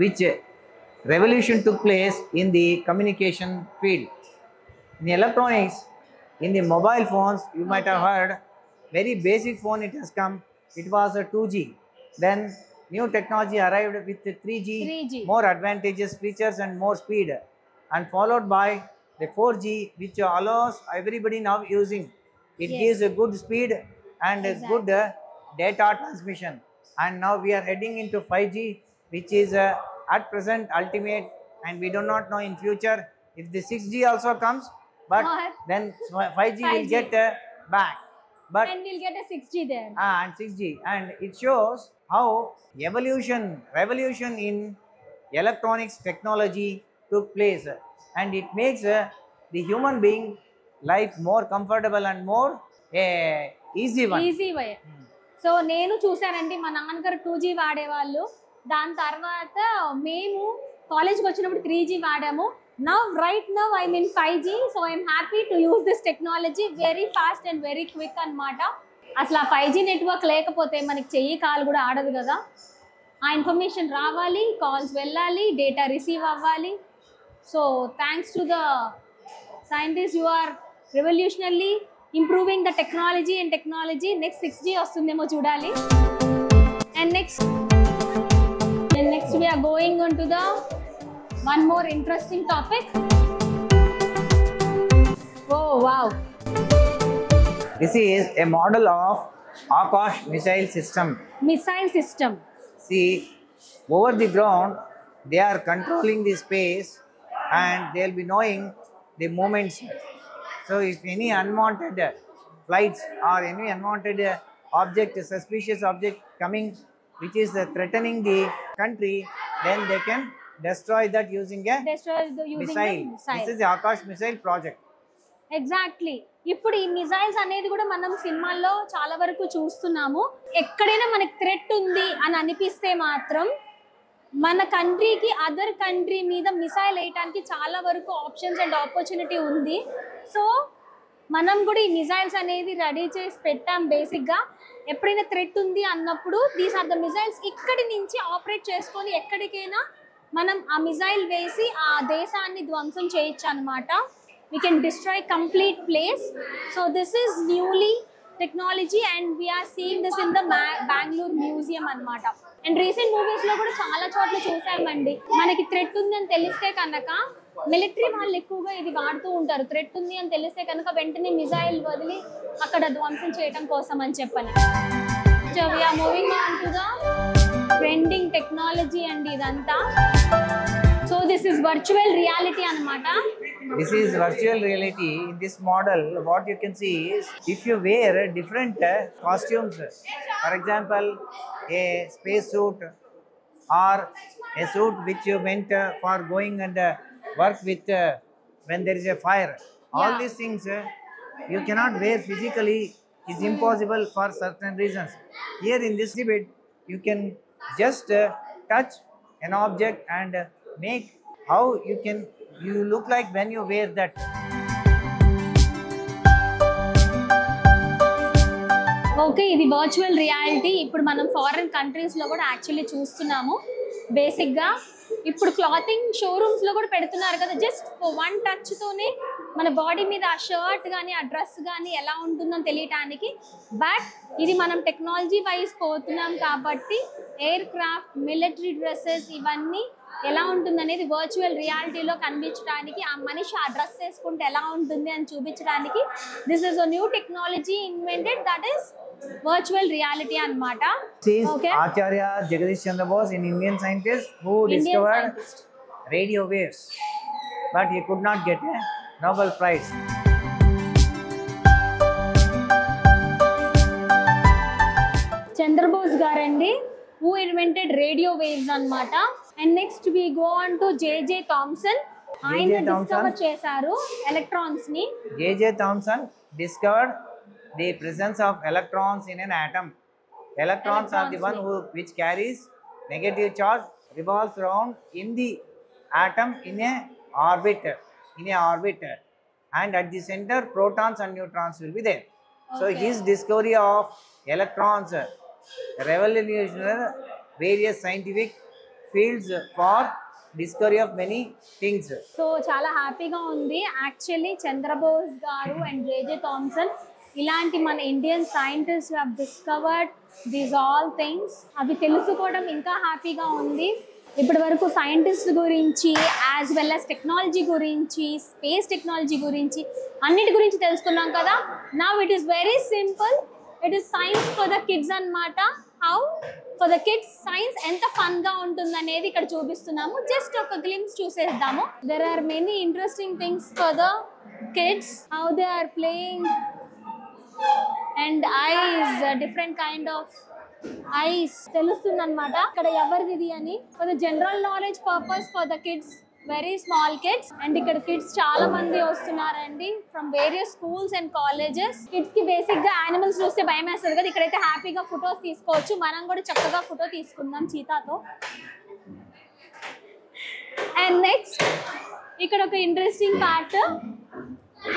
which revolution took place in the communication field. In electronics, in the mobile phones, you might have heard, very basic phone it has come, it was a 2G. Then new technology arrived with the 3G, more advantageous features and more speed, and followed by the 4G, which allows everybody now using. It gives a good speed and a good data transmission. And now we are heading into 5G, which is at present ultimate, and we do not know in future if the 6G also comes, but then 5G will get back. But and we'll get a 6G there. And 6G, and it shows how revolution in electronics technology took place, and it makes the human being life more comfortable and more easy one. Easy way. So నేను చూసానండి, మా నాన్నగారు 2G వాడేవాళ్ళు. దాని తర్వాత మేము కాలేజ్కి వచ్చినప్పుడు 3G వాడాము. right now I'm in 5G, so I'm happy to use this technology, very fast and very quick అన్నమాట. అసలు ఆ 5G నెట్వర్క్ లేకపోతే మనకి చెయ్యి కాలు కూడా ఆడదు కదా. ఆ ఇన్ఫర్మేషన్ రావాలి, కాల్స్ వెళ్ళాలి, డేటా రిసీవ్ అవ్వాలి. So thanks to the scientist, you are revolutionary improving the technology and technology. Next 6G వస్తుందేమో చూడాలి. And next we are going on to the one more interesting topic. Oh wow. This is a model of Akash missile system. Missile system. See, over the ground, they are controlling the space and they'll be knowing the movements. So, if any unwanted flights or any unwanted object, suspicious object coming which is threatening the country, then they can destroy that using a Destroy the using missile. the missile. This is the Akash missile project. Exactly ఇప్పుడు ఈ missiles అనేది కూడా మనం సినిమాల్లో చాలా వరకు చూస్తున్నాము. ఎక్కడైనా మనకి థ్రెట్ ఉంది అని అనిపిస్తే మాత్రం మన కంట్రీకి అదర్ కంట్రీ మీద మిసైల్ వేయడానికి చాలా వరకు ఆప్షన్స్ అండ్ ఆపర్చునిటీ ఉంది. సో మనం కూడా ఈ మిసైల్స్ అనేది రెడీ చేసి పెట్టాం. బేసిక్గా ఎప్పుడైనా థ్రెట్ ఉంది అన్నప్పుడు దీస్ ఆర్ ద మిసైల్స్ ఇక్కడి నుంచి ఆపరేట్ చేసుకొని ఎక్కడికైనా మనం ఆ మిసైల్ వేసి ఆ దేశాన్ని ధ్వంసం చేయొచ్చు అనమాట. We can destroy complete place. So this is newly technology and we are seeing this in the Bangalore museum అన్నమాట. అండ్ రీసెంట్ మూవీస్ లో కూడా చాలా చోట్ల చూసామండి. మనకి థ్రెట్ ఉంది అని తెలిస్తే కనుక మిలిటరీ వాళ్ళు ఎక్కువగా ఇది వాడుతూ ఉంటారు. థ్రెట్ ఉంది అని తెలిస్తే కనుక వెంటనే మిసైల్ వదిలి అక్కడ ధ్వంసం చేయడం కోసం అని చెప్పని. So we are moving on to the trending technology అండి ఇదంతా. So this is virtual reality anamata. This is virtual reality. In this model, what you can see is if you wear different costumes, for example, a space suit or a suit which you meant for going and work with when there is a fire. All Yeah. these things you cannot wear physically. It's impossible for certain reasons. Here in this debate, you can just touch an object and make how you look like when you wear that. Okay, ఇది virtual reality. ఇప్పుడు మనం foreign కంట్రీస్లో కూడా actually చూస్తున్నాము. బేసిక్గా ఇప్పుడు clothing షోరూమ్స్లో కూడా పెడుతున్నారు కదా, జస్ట్ వన్ టచ్తోనే మన బాడీ మీద ఆ షర్ట్ కానీ ఆ డ్రెస్ కానీ ఎలా ఉంటుందని తెలియటానికి. బట్ ఇది మనం టెక్నాలజీ వైజ్ పోతున్నాం కాబట్టి ఎయిర్ క్రాఫ్ట్, మిలిటరీ డ్రెస్సెస్ ఇవన్నీ ఎలా ఉంటుంది అనేది వర్చువల్ రియాలిటీలో కనిపించడానికి, ఆ మనిషి ఆ డ్రెస్ వేసుకుంటే ఎలా ఉంటుంది అని చూపించడానికి this is a new technology invented, that is virtual reality anamata. Okay. Acharya Jagadish Chandra Bose, an Indian scientist who discovered radio waves, but he could not get a Nobel Prize. Chandra Bose garandi who invented radio waves anamata. And next we go on to J.J. Thomson. ఆయన discover చేశారు electrons ని. J.J. Thomson discovered the presence of electrons in an atom. Electrons are the one which carries negative charge, revolves around in the atom in a orbit, and at the center protons and neutrons will be there. Okay. So his discovery of electrons revolutionized various scientific fields for discovery of many things. So చాలా హ్యాపీగా ఉంది actually. Chandrabose గారు and JJ Thomson ఇలాంటి మన Indian scientist have discovered these all things. అవి తెలుసుకోవడం ఇంకా హ్యాపీగా ఉంది. ఇప్పటి వరకు సైంటిస్ట్ గురించి యాజ్ వెల్ యాజ్ టెక్నాలజీ గురించి, స్పేస్ టెక్నాలజీ గురించి, అన్నిటి గురించి తెలుసుకున్నాం కదా. Now it is very simple. It is science for the kids అన్నమాట. How for the kids science ఎంత ఫన్ గా ఉంటుంది అనేది ఇక్కడ చూపిస్తున్నాము. జస్ట్ ఒక గ్లిమ్స్ చూసేద్దాము. There are many interesting things for the kids. How they are playing and eyes, different kind of eyes తెలుస్తుంది అనమాట ఇక్కడ ఎవరిది అని. For the general knowledge purpose for the kids, very small kids. And ఇక్కడ kids చాలా మంది వస్తున్నారండి from various schools and colleges. Kids కి బేసిక్ గా యానిమల్స్ చూస్తే భయం వేస్తుంది కదా, ఇక్కడైతే హ్యాపీగా ఫొటోస్ తీసుకోవచ్చు. మనం కూడా చక్కగా ఫోటో తీసుకుందాం చీతాతో. అండ్ నెక్స్ట్ ఇక్కడ ఒక ఇంట్రెస్టింగ్ పార్ట్,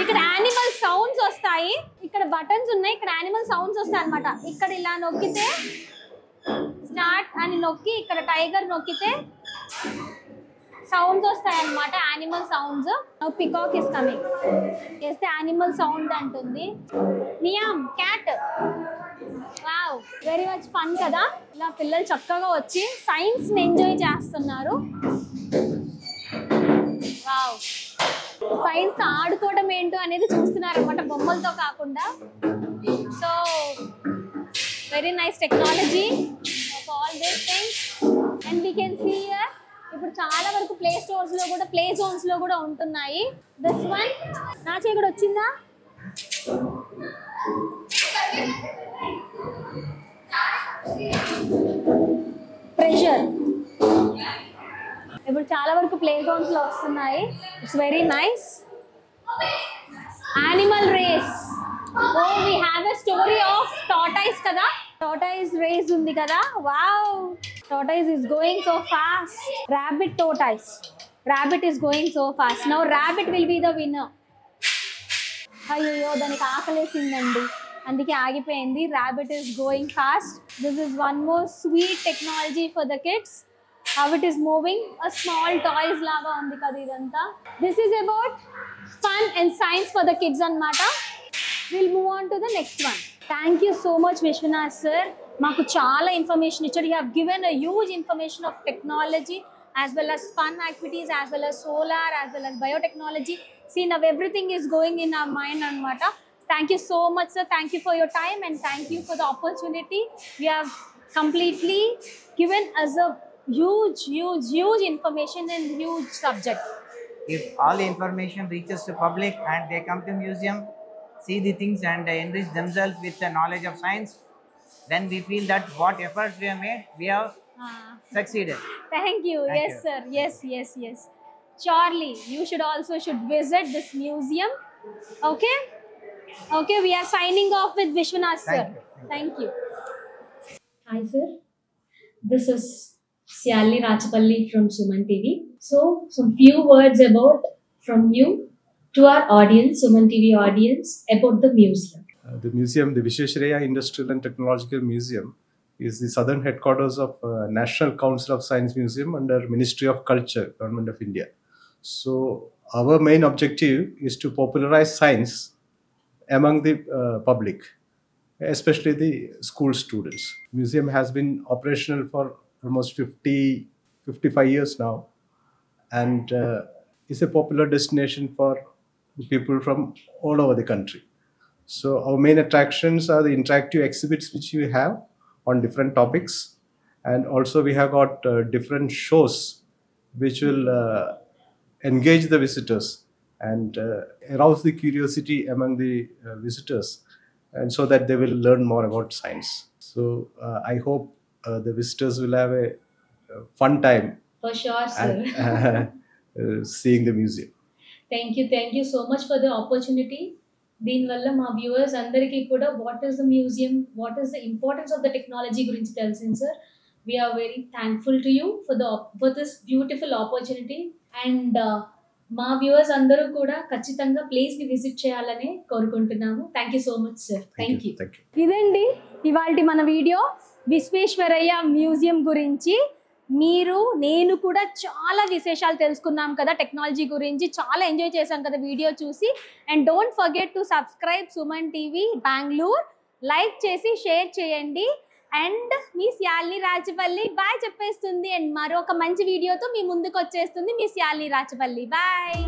ఇక్కడ యానిమల్ సౌండ్స్ వస్తాయి. ఇక్కడ బటన్స్ ఉన్నాయి, ఇక్కడ యానిమల్ సౌండ్స్ వస్తాయి అనమాట. ఇక్కడ ఇలా నొక్కితే స్టార్ట్ అని నొక్కి, ఇక్కడ టైగర్ నొక్కితే సౌండ్స్ వస్తాయి అనమాట, animal sounds. Peacock is coming చేస్తే యానిమల్ సౌండ్ అంటుంది. Meow cat. Wow, very much fun కదా. ఇలా పిల్లలు చక్కగా వచ్చి సైన్స్ ని ఎంజాయ్ చేస్తున్నారు. వావ్. సైన్స్ తో ఆడుకోవడం ఏంటో అనేది చూస్తున్నారన్నమాట, బొమ్మలతో కాకుండా. So very nice technology of all these things. And we can see here ఇప్పుడు చాలా వరకు ప్లే స్టోర్స్ లో కూడా, ప్లే జోన్స్ లో కూడా ఉంటున్నాయి. దిస్ వన్ నా ఇక్కడ వచ్చిందా? ప్రెషర్ ఇప్పుడు చాలా వరకు ప్లే జోన్స్ లో వస్తున్నాయి. It's very nice. Animal race. Oh we have a story of tortoise కదా, టార్టాయిస్ రేస్ ఉంది కదా. Wow, tortoise is going so fast. Rabbit tortoise. Rabbit is going so fast. Now rabbit will be the winner. అయ్యో దానికి ఆకలేసిందండి, అందుకే ఆగిపోయింది. rabbit is going fast. This is one more sweet technology for the kids. How it is moving, a small toys laga undi kada idanta. This is about fun and science for the kids anamata. We'll move on to the next one. Thank you so much Vishwanath sir. Maaku chaala information icharu. You have given a huge information of technology as well as fun activities, as well as solar, as well as biotechnology. See, now everything is going in our mind anamata. Thank you so much sir. Thank you for your time and thank you for the opportunity. You have completely given us a huge information and huge subject. If all information reaches to public and they come to museum, see the things and enrich themselves with the knowledge of science, then we feel that what efforts we have made, we have succeeded. Thank you. Thank Yes you. sir. Yes. Charlie, you should visit this museum. Okay, we are signing off with Vishwanath sir. Thank you. Hi sir, this is Syalini Rachapalli from Suman TV. So some few words from you to our audience, Suman TV audience, about the museum. The museum, the Visvesvaraya Industrial and Technological Museum, is the southern headquarters of National Council of Science Museum under Ministry of Culture, Government of India. So our main objective is to popularize science among the public, especially the school students. Museum has been operational for almost 55 years now, and is a popular destination for people from all over the country. So our main attractions are the interactive exhibits which we have on different topics, and also we have got different shows which will engage the visitors and arouse the curiosity among the visitors, and so that they will learn more about science. So I hope the visitors will have a fun time. For sure sir. Seeing the museum. Thank you so much for the opportunity. దీనివల్ల మా viewers అందరికీ కూడా what is the museum, what is the importance of the technology గురించి తెలిసింది sir. We are very thankful to you for this beautiful opportunity. And మా viewers అందరూ కూడా ఖచ్చితంగా ప్లేస్ని విజిట్ చేయాలని కోరుకుంటున్నాము. Thank you so much sir. Thank you. ఇదండి ఇవాల్టి మన వీడియో విశ్వేశ్వరయ్య మ్యూజియం గురించి. నేను కూడా చాలా విశేషాలు తెలుసుకున్నాం కదా, టెక్నాలజీ గురించి చాలా ఎంజాయ్ చేశాం కదా వీడియో చూసి. And don't forget to subscribe Suman TV Bengaluru, like చేసి షేర్ చేయండి. అండ్ మీ శాలిని రాచపల్లి బాయ్ చెప్పేస్తుంది. అండ్ మరొక మంచి వీడియోతో మీ ముందుకు వచ్చేస్తుంది మీ శాలిని రాచపల్లి. బాయ్.